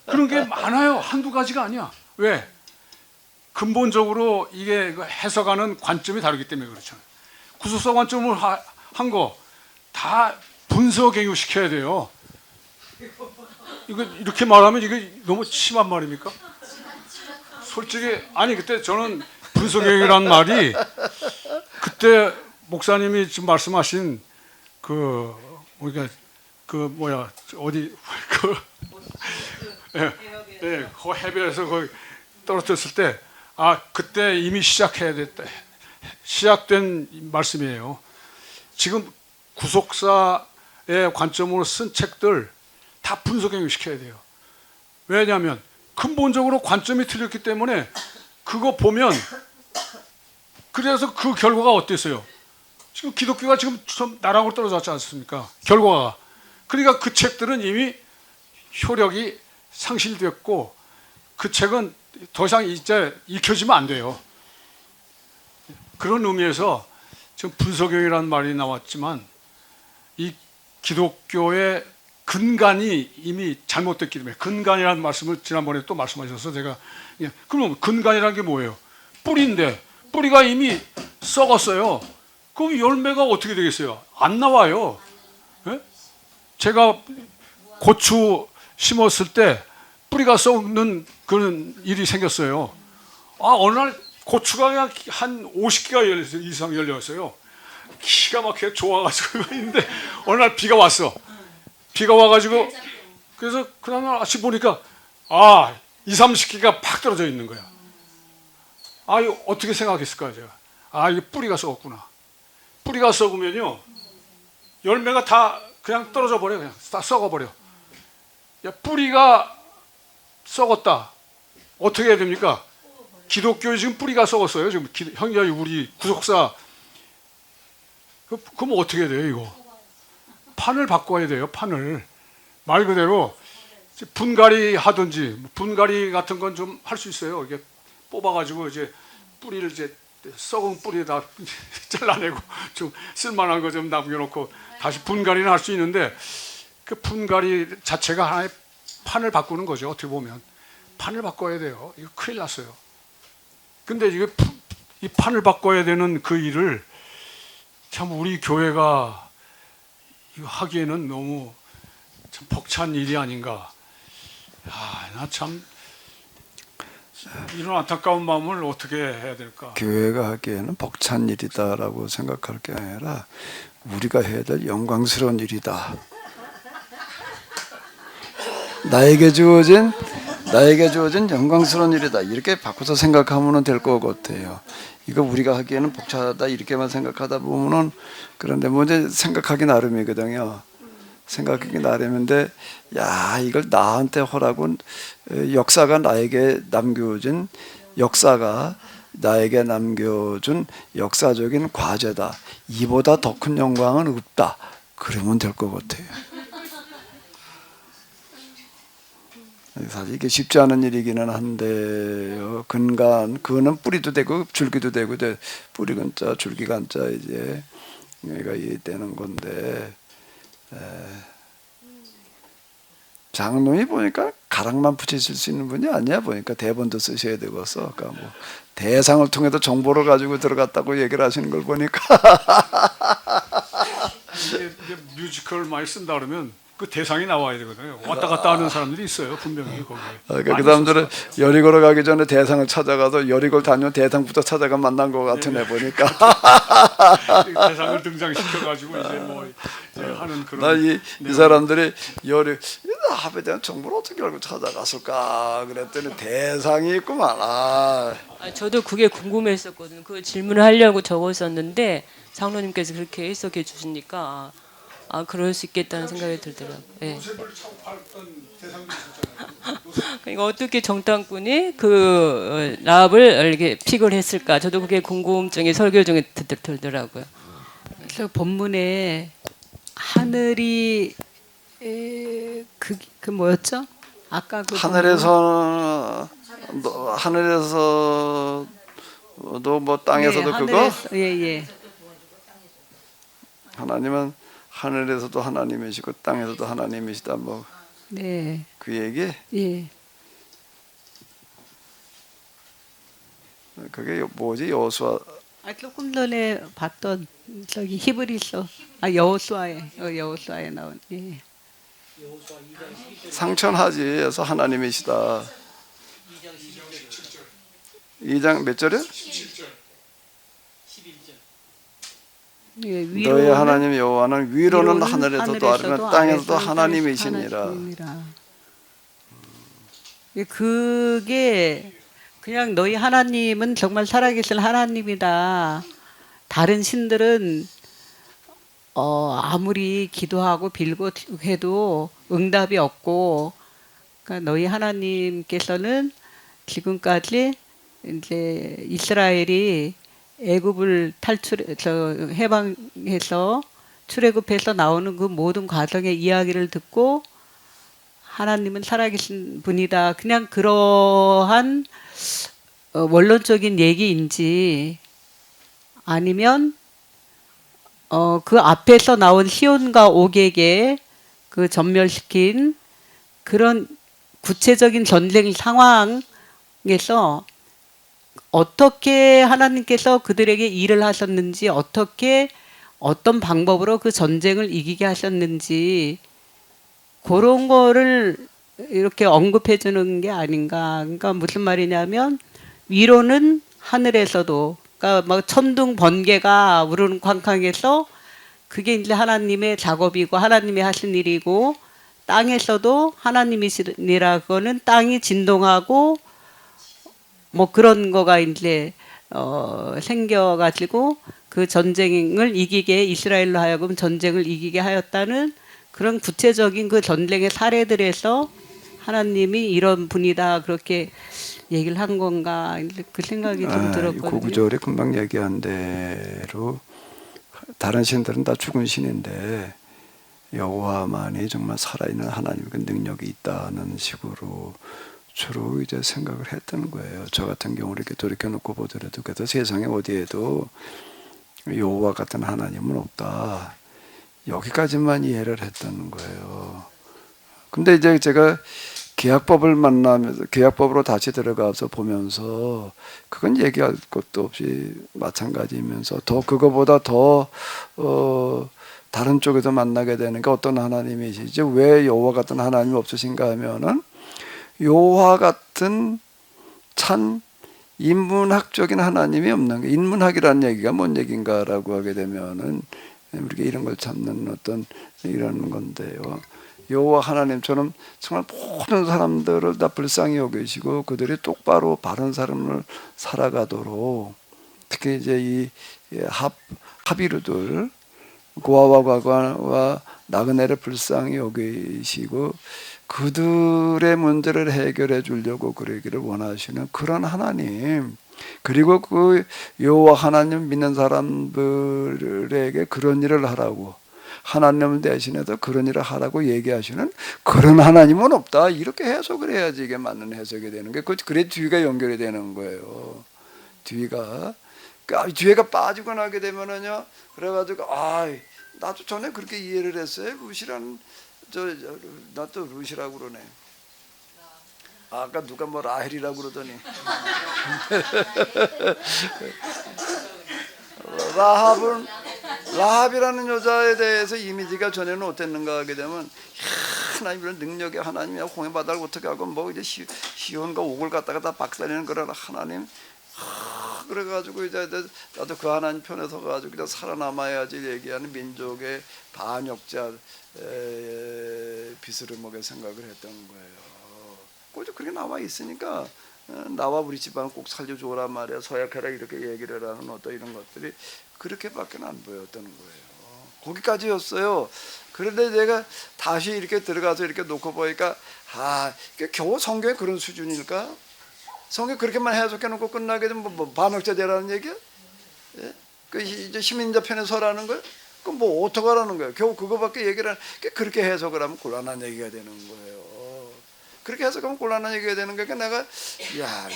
그런 게 많아요. 한두 가지가 아니야. 왜? 근본적으로 이게 해석하는 관점이 다르기 때문에 그렇잖아요. 구속사 관점을 한 거 다 분석행유 시켜야 돼요. 이거 이렇게 말하면 이게 너무 심한 말입니까? 솔직히 그때 저는 분석행유란 말이, 그때 목사님이 지금 말씀하신 우리가 그 해변에서 거기 떨어졌을 때 그때 이미 시작해야 됐다. 시작된 말씀이에요. 지금 구속사의 관점으로 쓴 책들 다 분석행위 시켜야 돼요. 왜냐하면 근본적으로 관점이 틀렸기 때문에 그거 보면, 그래서 그 결과가 어땠어요? 지금 기독교가 지금 좀 나락으로 떨어졌지 않습니까? 결과가. 그러니까 그 책들은 이미 효력이 상실됐고 그 책은 더 이상 이제 읽혀지면 안 돼요. 그런 의미에서 지금 분석형이라는 말이 나왔지만 이 기독교의 근간이 이미 잘못됐기 때문에, 근간이라는 말씀을 지난번에 또 말씀하셔서 제가, 그럼 근간이라는 게 뭐예요? 뿌리인데 뿌리가 이미 썩었어요. 그럼 열매가 어떻게 되겠어요? 안 나와요. 예? 제가 고추 심었을 때 뿌리가 썩는 그런 일이 생겼어요. 어느 날 고추가 그냥 한 50개가 이상 열렸어요. 기가 막히게 좋아가지고 있는데 어느 날 비가 왔어. 비가 와가지고 그래서 그 다음날 아침 보니까 20-30개가 팍 떨어져 있는 거야. 이거 어떻게 생각했을까 제가. 이게 뿌리가 썩었구나. 뿌리가 썩으면요 열매가 다 그냥 떨어져 버려. 그냥 다 썩어버려. 뿌리가 썩었다. 어떻게 해야 됩니까? 기독교에 지금 뿌리가 썩었어요. 지금 형제이 우리 구속사. 그럼 어떻게 해야 돼요 이거? 판을 바꿔야 돼요. 판을. 말 그대로 분갈이 하든지, 분갈이 같은 건 좀 할 수 있어요. 이게 뽑아가지고 이제 뿌리를 이제 썩은 뿌리에다 잘라내고 좀 쓸만한 거 좀 남겨놓고 다시 분갈이는 할 수 있는데, 그 분갈이 자체가 하나의 판을 바꾸는 거죠. 어떻게 보면 판을 바꿔야 돼요. 이거 큰일 났어요. 근데 이게 이 판을 바꿔야 되는 그 일을 참 우리 교회가 이거 하기에는 너무 참 벅찬 일이 아닌가. 나 참 이런 안타까운 마음을 어떻게 해야 될까? 교회가 하기에는 벅찬 일이다라고 생각할 게 아니라 우리가 해야 될 영광스러운 일이다. 나에게 주어진 영광스러운 일이다. 이렇게 바꿔서 생각하면 될 것 같아요. 이거 우리가 하기에는 벅차다 이렇게만 생각하다 보면은 그런데 뭐 이제 생각하기 나름이거든요. 생각하기 나름인데 야 이걸 나한테 허락은 역사가 나에게 남겨준 역사적인 과제다. 이보다 더 큰 영광은 없다. 그러면 될 것 같아요. 사실 이게 쉽지 않은 일이기는 한데요. 그거는 뿌리도 되고 줄기도 되고 뿌리 근자 줄기 간자 이제 여기가 이해되는 건데 장로이 보니까 가락만 붙이실 수 있는 분이 아니야. 보니까 대본도 쓰셔야 되고서 그러니까 뭐 대상을 통해서 정보를 가지고 들어갔다고 얘기를 하시는 걸 보니까 이게 뮤지컬 많이 쓴다 그러면 그 대상이 나와야 되거든요. 왔다 갔다 하는 사람들이 있어요, 분명히 거기에. 그러니까 그 사람들은 여리고를 가기 전에 대상을 찾아가서 여리고를 다녀 대상부터 찾아가 만난 것 같으네 보니까. 대상을 등장시켜가지고 이제 뭐 이제 하는 그런. 나 이 사람들이 합에 대한 정보를 어떻게 알고 찾아갔을까 그랬더니 대상이 있구만. 저도 그게 궁금했었거든요. 그 질문을 하려고 적었었는데 장로님께서 그렇게 해석해 주시니까 그럴 수 있겠다는 생각이 들더라고요. 네. 그러니까 어떻게 정탐꾼이 그 라합을 이렇게 픽을 했을까? 저도 그게 궁금증이 설교 중에 들더라고요. 그래서 본문에 하늘이 그 뭐였죠? 아까 그 하늘에서도 뭐 땅에서도 네, 그거 예. 하나님은 하늘에서도 하나님이시고 땅에서도 하나님이시다. 뭐 네. 그 얘기? 예. 그게 뭐지? 여호수아 조금 전에 봤던 저기 히브리서 여호수아에 나온 예. 상천하지. 그래서 하나님이시다. 2장 몇 절이요? 예, 너의 하나님 여호와는 위로는 하늘에서도 아래는 땅에서도 하나님이시니라. 그게 그냥 너희 하나님은 정말 살아계신 하나님이다. 다른 신들은 아무리 기도하고 빌고 해도 응답이 없고, 그러니까 너희 하나님께서는 지금까지 이제 이스라엘이 애굽을 해방해서 출애굽해서 나오는 그 모든 과정의 이야기를 듣고 하나님은 살아계신 분이다. 그냥 그러한 원론적인 얘기인지 아니면 그 앞에서 나온 시온과 오객에 그 전멸시킨 그런 구체적인 전쟁 상황에서 어떻게 하나님께서 그들에게 일을 하셨는지, 어떤 방법으로 그 전쟁을 이기게 하셨는지, 그런 거를 이렇게 언급해 주는 게 아닌가. 그러니까 무슨 말이냐면, 위로는 하늘에서도, 그러니까 막 천둥 번개가 우르는 쾅쾅해서 그게 이제 하나님의 작업이고 하나님이 하신 일이고, 땅에서도 하나님이시라고는 땅이 진동하고 뭐 그런 거가 이제 생겨가지고 그 전쟁을 이기게, 이스라엘로 하여금 전쟁을 이기게 하였다는 그런 구체적인 그 전쟁의 사례들에서 하나님이 이런 분이다 그렇게 얘기를 한 건가, 그 생각이 좀 들었거든요. 그 구절에 금방 얘기한 대로 다른 신들은 다 죽은 신인데 여호와만이 정말 살아있는 하나님의 능력이 있다는 식으로 주로 이제 생각을 했던 거예요. 저 같은 경우를 이렇게 돌이켜놓고 보더라도 그래도 세상에 어디에도 여호와 같은 하나님은 없다. 여기까지만 이해를 했던 거예요. 근데 이제 제가 계약법을 만나면서 계약법으로 다시 들어가서 보면서 그건 얘기할 것도 없이 마찬가지면서 더 그거보다 더 다른 쪽에서 만나게 되는 게 어떤 하나님이시지 왜 여호와 같은 하나님이 없으신가 하면은 여호와 같은 참 인문학적인 하나님이 없는 게 인문학이라는 얘기가 뭔 얘기인가라고 하게 되면은 우리가 이런 걸 찾는 어떤 이런 건데요. 여호와 하나님처럼 정말 모든 사람들을 다 불쌍히 여기시고 그들이 똑바로 바른 삶을 살아가도록 특히 이제 이 하비루들 고아와 과관과 나그네를 불쌍히 여기시고 그들의 문제를 해결해 주려고 그러기를 원하시는 그런 하나님 그리고 그 여호와 하나님 믿는 사람들에게 그런 일을 하라고 하나님을 대신해서 그런 일을 하라고 얘기하시는 그런 하나님은 없다. 이렇게 해석을 해야지 이게 맞는 해석이 되는 게 그래 뒤가 연결이 되는 거예요. 뒤가 빠지고 나게 되면은요. 그래가지고 나도 전에 그렇게 이해를 했어요. 루시라는 나 또 루시라고 그러네. 아까 누가 뭐 라헬이라고 그러더니 라합이라는 여자에 대해서 이미지가 전에는 어땠는가 하게 되면 하나님 이런 능력의 하나님이야 홍해 바다를 어떻게 하고 뭐 이제 시온과 옥을 갖다가 다 박살내는 그런 하나님 그래가지고 이제 나도 그 하나님 편에 서가지고 그냥 살아남아야지 얘기하는 민족의 반역자 비스르목의 생각을 했던 거예요. 꼭 그렇게 나와 있으니까 나와 우리 집안을 꼭 살려줘란 말이야. 서약해라 이렇게 얘기를 하는 어떤 이런 것들이 그렇게밖에 안 보였던 거예요. 거기까지였어요. 그런데 내가 다시 이렇게 들어가서 이렇게 놓고 보니까 이게 겨우 성경에 그런 수준일까? 성경 그렇게만 해석해 놓고 끝나게 되면 뭐 반역자 되라는 얘기야? 예? 그 이제 시민자 편에 서라는 거야? 그럼 뭐 어떡하라는 거야? 겨우 그거밖에 얘기를 그렇게 해석을 하면 곤란한 얘기가 되는 거예요. 그렇게 해석하면 곤란한 얘기가 되는 거니까 내가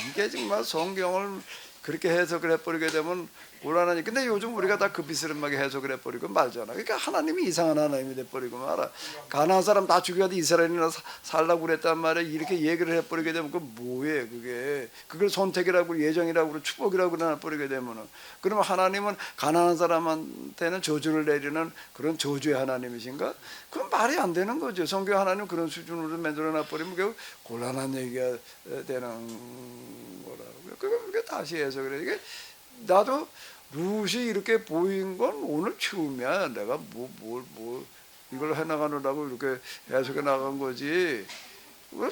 이게 정말 성경을 그렇게 해석을 해버리게 되면 곤란하니. 근데 요즘 우리가 다 그 비스름하게 해석을 해버리고 말잖아. 그러니까 하나님이 이상한 하나님이 돼버리고 말아. 가나안 사람 다 죽여도 이스라엘이나 살라고 그랬단 말이야. 이렇게 얘기를 해버리게 되면 그 뭐예요 그게. 그걸 선택이라고 예정이라고 축복이라고 해버리게 되면은 그러면 하나님은 가나안 사람한테는 저주를 내리는 그런 저주의 하나님이신가? 그건 말이 안 되는 거죠. 성경 하나님 그런 수준으로 만들어놔버리면 그 곤란한 얘기가 되는 거라고요. 그게 다시 해석을 해. 이게 나도 룻이 이렇게 보인 건 오늘 처음이야. 내가 이걸 해나가느라고 이렇게 해석해 나간 거지.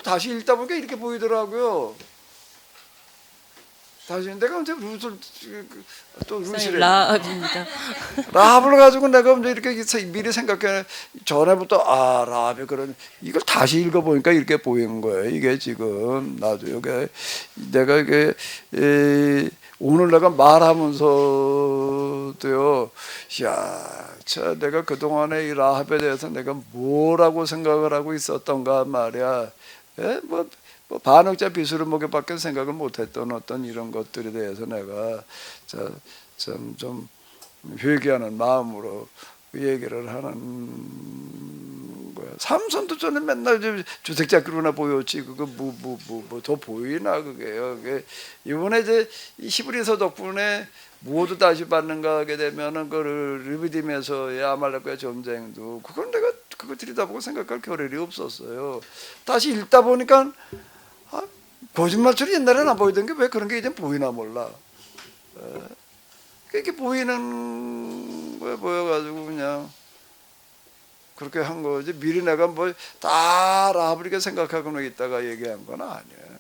다시 읽다 보니까 이렇게 보이더라고요. 다시 내가 이제 룻을 또 룻이래. 라합입니다. 라합을 가지고 내가 이제 이렇게 미리 생각해 전에부터 라합이 그런 이걸 다시 읽어 보니까 이렇게 보이는 거예요. 이게 지금 나도 이게 내가 이게 오늘 내가 말하면서도요. 내가 그 동안에 이 라합에 대해서 내가 뭐라고 생각을 하고 있었던가 말이야. 뭐 반역자 비스르목에밖에 생각을 못했던 어떤 이런 것들에 대해서 내가 좀 회개하는 마음으로 얘기를 하는 거야. 삼손도 저는 맨날 주색잡기로나 보였지. 그거 뭐 더 보이나 그게요. 그게 이번에 이제 히브리서 덕분에 모두 다시 받는가 하게 되면은 그 르비딤에서의 아말렉과의 전쟁도 그건 내가 그거 들여다보고 생각할 겨를이 없었어요. 다시 읽다 보니까 거짓말처럼 옛날에는 안 보이던 게 왜 그런 게 이제 보이나 몰라. 이렇게 보이는 거에 보여가지고 그냥 그렇게 한 거지. 미리 내가 뭐 다 라합을 이렇게 생각하고 있다가 얘기한 건 아니에요.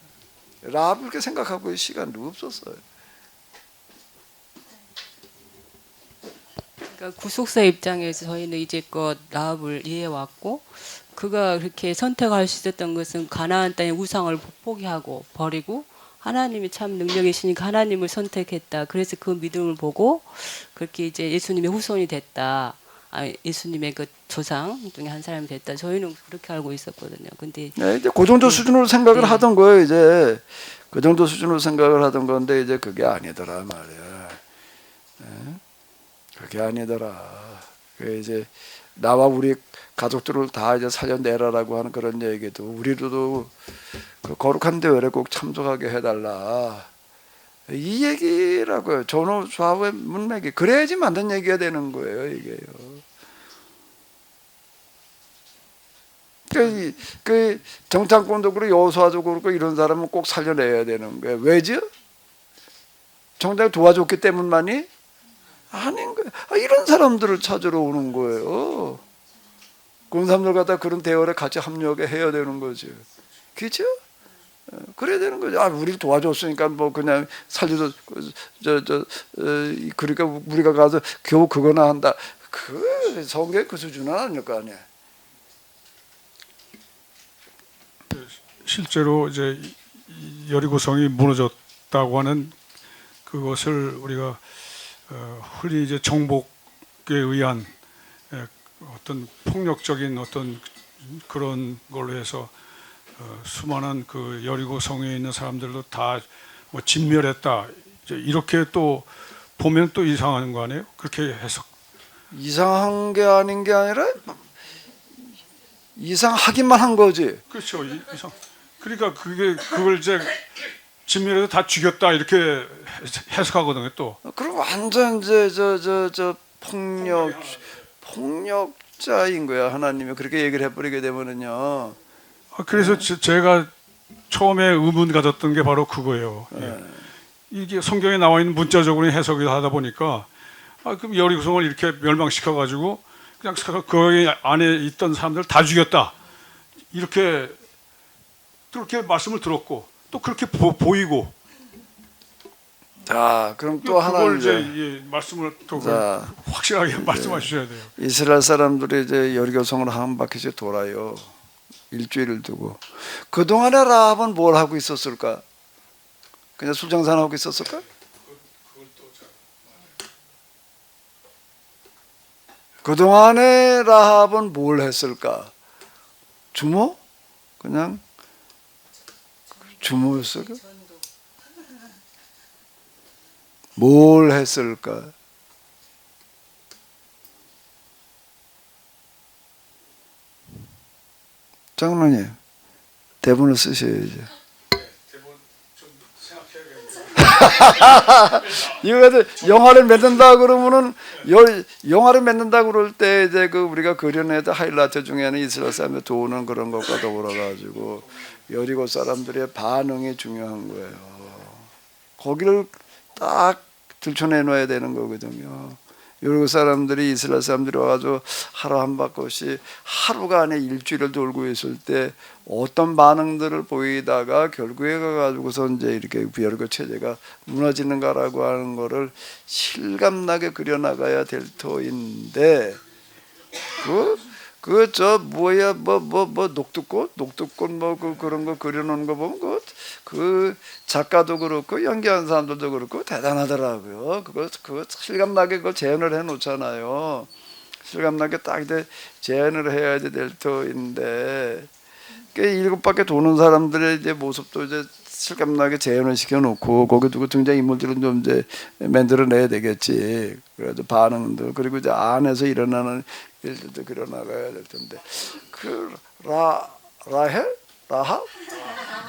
라합을 이렇게 생각하고 시간도 없었어요. 그러니까 구속사 입장에서 저희는 이제껏 라합을 이해해왔고 그가 그렇게 선택할 수 있었던 것은 가나안 땅의 우상을 포기하고 버리고 하나님이 참 능력이시니까 하나님을 선택했다. 그래서 그 믿음을 보고 그렇게 이제 예수님의 후손이 됐다. 예수님의 그 조상 중에 한 사람이 됐다. 저희는 그렇게 알고 있었거든요. 근데 이제 그 정도 수준으로 생각을 하던 거예요. 이제 그 정도 수준으로 생각을 하던 건데 이제 그게 아니더라 말이야. 그게 아니더라. 그 이제 나와 우리 가족들을 다 이제 살려내라라고 하는 그런 얘기도 우리도 그 거룩한 대회에 꼭 참석하게 해달라. 이 얘기라고요. 전후 좌우의 문맥이 그래야지 맞는 얘기가 되는 거예요. 이게요. 그 정탐꾼도 그렇고 여호수아도 그렇고 이런 사람은 꼭 살려내야 되는 거예요. 왜죠? 정작 도와줬기 때문만이 아닌 거예요. 이런 사람들을 찾으러 오는 거예요. 그런 사람들 갖다 그런 대화에 같이 합력해 해야 되는 거죠. 그렇죠? 그래야 되는 거죠. 우리를 도와줬으니까 뭐 그냥 살려줘. 그러니까 우리가 가서 겨우 그거나 한다. 그 성경 그 수준은 아닐 거 아니에요. 실제로 이제 여리고성이 무너졌다고 하는 그것을 우리가 흔히 이제 정복에 의한 어떤 폭력적인 어떤 그런 걸로 해서 수많은 그 여리고성에 있는 사람들도 다 뭐 진멸했다 이렇게 또 보면 또 이상한 거 아니에요? 그렇게 해석. 이상한 게 아닌 게 아니라 이상하기만 한 거지. 그렇죠. 이상. 그러니까 그걸 이제 진멸해서 다 죽였다 이렇게 해석하거든요. 또. 그럼 완전 저 폭력자인 거야. 하나님이 그렇게 얘기를 해버리게 되면은요. 그래서 제가 처음에 의문 가졌던 게 바로 그거예요. 예. 이게 성경에 나와 있는 문자적으로 해석을 하다 보니까 그럼 여리고성을 이렇게 멸망시켜 가지고 그냥 거기 안에 있던 사람들 다 죽였다 이렇게 그렇게 말씀을 들었고 또 그렇게 보이고. 자, 그럼 또 하나 그걸 이제 말씀을 또 자, 확실하게 말씀해 주셔야 돼요. 이스라엘 사람들이 이제 여리고성을 한 바퀴씩 돌아요. 일주일을 두고. 그 동안에 라합은 뭘 하고 있었을까? 그냥 술장산 하고 있었을까? 그 동안에 라합은 뭘 했을까? 주모? 그냥 주모였을까? 뭘 했을까? 장로님 대본을 쓰셔야죠. 대본 좀 생각해야겠네요. 이거 영화를 만든다 그러면은 영화를 만든다 그럴 때 이제 그 우리가 그려내던 하이라이트 중에는 이스라엘 사람들 도우는 그런 것과 더불어 가지고 여리고 사람들의 반응이 중요한 거예요. 거기를 딱 들춰내놔야 되는 거거든요. 여리고 사람들이 이스라엘 사람들이 와가지고 하루 한 바퀴씩 하루가 안에 일주일을 돌고 있을 때 어떤 반응들을 보이다가 결국에 가가지고서 이제 이렇게 여리고 체제가 무너지는가라고 하는 거를 실감나게 그려나가야 될 터인데 녹두꽃 그런 거 그려놓은 거 보면 그 작가도 그렇고 연기한 사람들도 그렇고 대단하더라고요. 그거 실감나게 그걸 재현을 해 놓잖아요. 실감나게 딱 이제 재현을 해야 될 터인데 일곱 바퀴 도는 사람들의 이제 모습도 이제 실감나게 재현을 시켜놓고 거기 두고 등장 인물들은 좀 이제 만들어내야 되겠지. 그래도 반응도 그리고 이제 안에서 일어나는 일들도 그려나가야 될 텐데 라합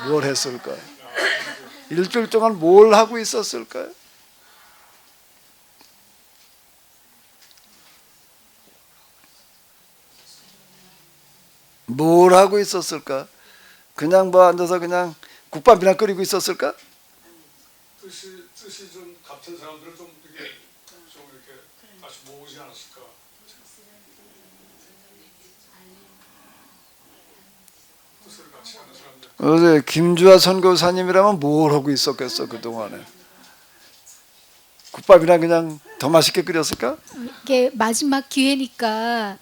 뭘 했을까요? 일주일 동안 뭘 하고 있었을까요? 뭘 하고 있었을까? 그냥 뭐 앉아서 그냥 국밥이나 끓이고 있었을까? 뜻이 좀 같은 사람들을 좀 이렇게 다시 모으지 않았을까? 뜻을 같이 하는 사람들. 어제 김주아 선교사님이라면 뭘 하고 있었겠어 그 동안에? 국밥이나 그냥 더 맛있게 끓였을까? 이게 마지막 기회니까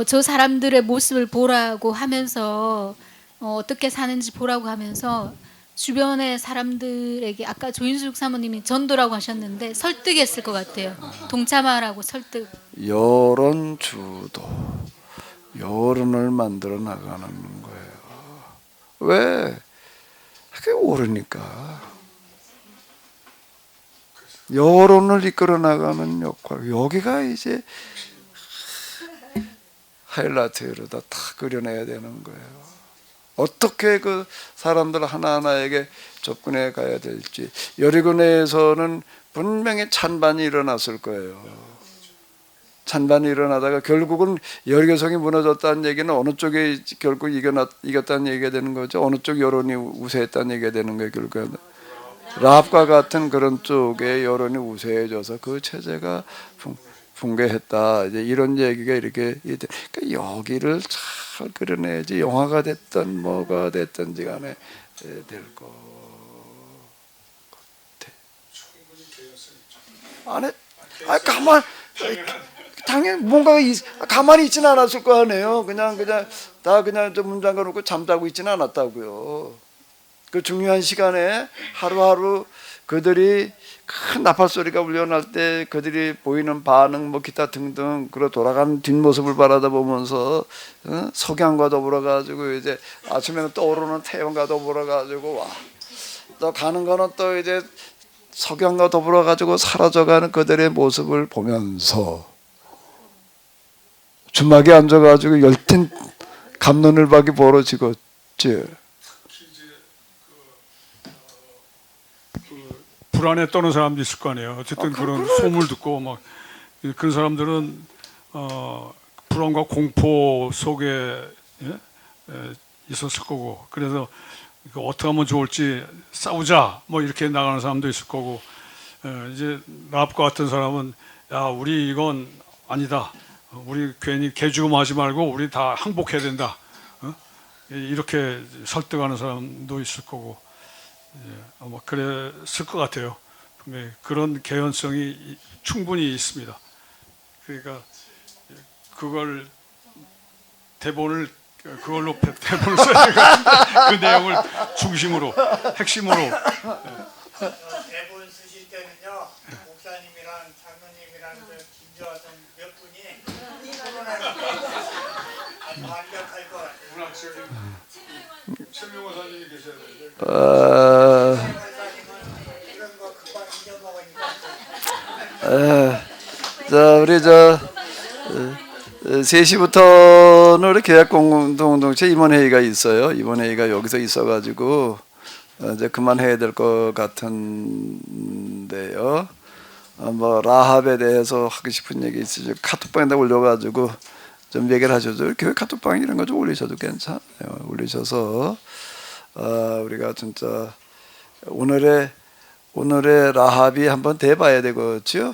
저 사람들의 모습을 보라고 하면서 어떻게 사는지 보라고 하면서 주변의 사람들에게 아까 조인숙 사모님이 전도라고 하셨는데 설득했을 것 같아요. 동참하라고 설득. 여론 주도 여론을 만들어 나가는 거예요. 왜? 그게 옳으니까. 여론을 이끌어 나가는 역할. 여기가 이제 하이라이트로 다 그려내야 되는 거예요. 어떻게 그 사람들 하나하나에게 접근해 가야 될지. 여리고 내에서는 분명히 찬반이 일어났을 거예요. 찬반이 일어나다가 결국은 여리고성이 무너졌다는 얘기는 어느 쪽에 결국 이겼다는 얘기가 되는 거죠. 어느 쪽 여론이 우세했다는 얘기가 되는 거예요. 결국은 라합과 같은 그런 쪽에 여론이 우세해져서 그 체제가 붕괴했다. 이제 이런 얘기가 이렇게 그러니까 여기를 잘 그려내야지 영화가 됐든 뭐가 됐든지 간에 될 거 같아. 안에 당연히 뭔가 가만히 있지는 않았을 거 아니에요. 그냥 좀 문 잠가놓고 잠자고 있지는 않았다고요. 그 중요한 시간에 하루하루 그들이 큰 나팔 소리가 울려날 때 그들이 보이는 반응 뭐 기타 등등 그러 돌아가는 뒷모습을 바라다 보면서 석양과 더불어 가지고 이제 아침에는 떠오르는 태양과 더불어 가지고 와 또 가는 거는 또 이제 석양과 더불어 가지고 사라져가는 그들의 모습을 보면서 주막에 앉아가지고 열띤 갑론을박이 벌어지겠지. 불안에 떠는 사람도 있을 거 아니에요. 어쨌든 그런 소문을 듣고 막 그런 사람들은 불안과 공포 속에 있었을 거고, 그래서 어떻게 하면 좋을지 싸우자 뭐 이렇게 나가는 사람도 있을 거고, 이제 라합과 같은 사람은 야 우리 이건 아니다. 우리 괜히 개죽음하지 말고 우리 다 항복해야 된다. 이렇게 설득하는 사람도 있을 거고, 아마 그랬을 것 같아요. 그런 개연성이 충분히 있습니다. 그러니까 그걸로 대본을 써야 그 내용을 중심으로 핵심으로. 대본 쓰실 때는요, 목사님이랑 장로님이랑 김조하성 몇 분이 아주 완벽할 것 같아요. 최명호 사님이 계셔야 돼요. 이런 거 금방 잊어먹으니까. 자, 우리 3시부터는 우리 계약공동체 임원회의가 있어요. 임원회의가 여기서 있어가지고 이제 그만해야 될 것 같은데요. 뭐 라합에 대해서 하고 싶은 얘기 있으시죠? 카톡방에다 올려가지고 좀 얘기를 하셔도 교회 카톡방 이런 거 좀 올리셔도 괜찮아요. 올리셔서 우리가 진짜 오늘의 라합이 한번 돼봐야 되겠죠.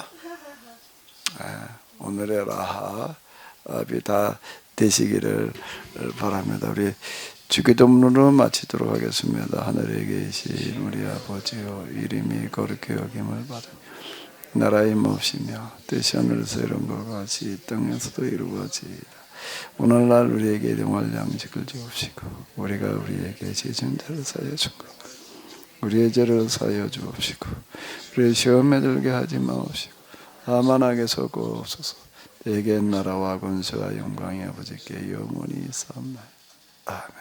오늘의 라합이 다 되시기를 바랍니다. 우리 주기도문으로 마치도록 하겠습니다. 하늘에 계신 우리 아버지여, 이름이 거룩히 여김을 받으며 나라의 몹시며 뜻이 하늘에서 이룬 것 같이 땅에서도 이루어지이다. 오늘날 우리에게 일용할 양식을 주옵시고 우리가 우리에게 지은 자를 사하여 준 것 우리의 죄를 사하여 주옵시고 우리의 시험에 들게 하지 마옵시고 다만 악에서 구하옵소서. 대개 나라와 권세와 영광이 아버지께 영원히 있사옵나이다. 아멘.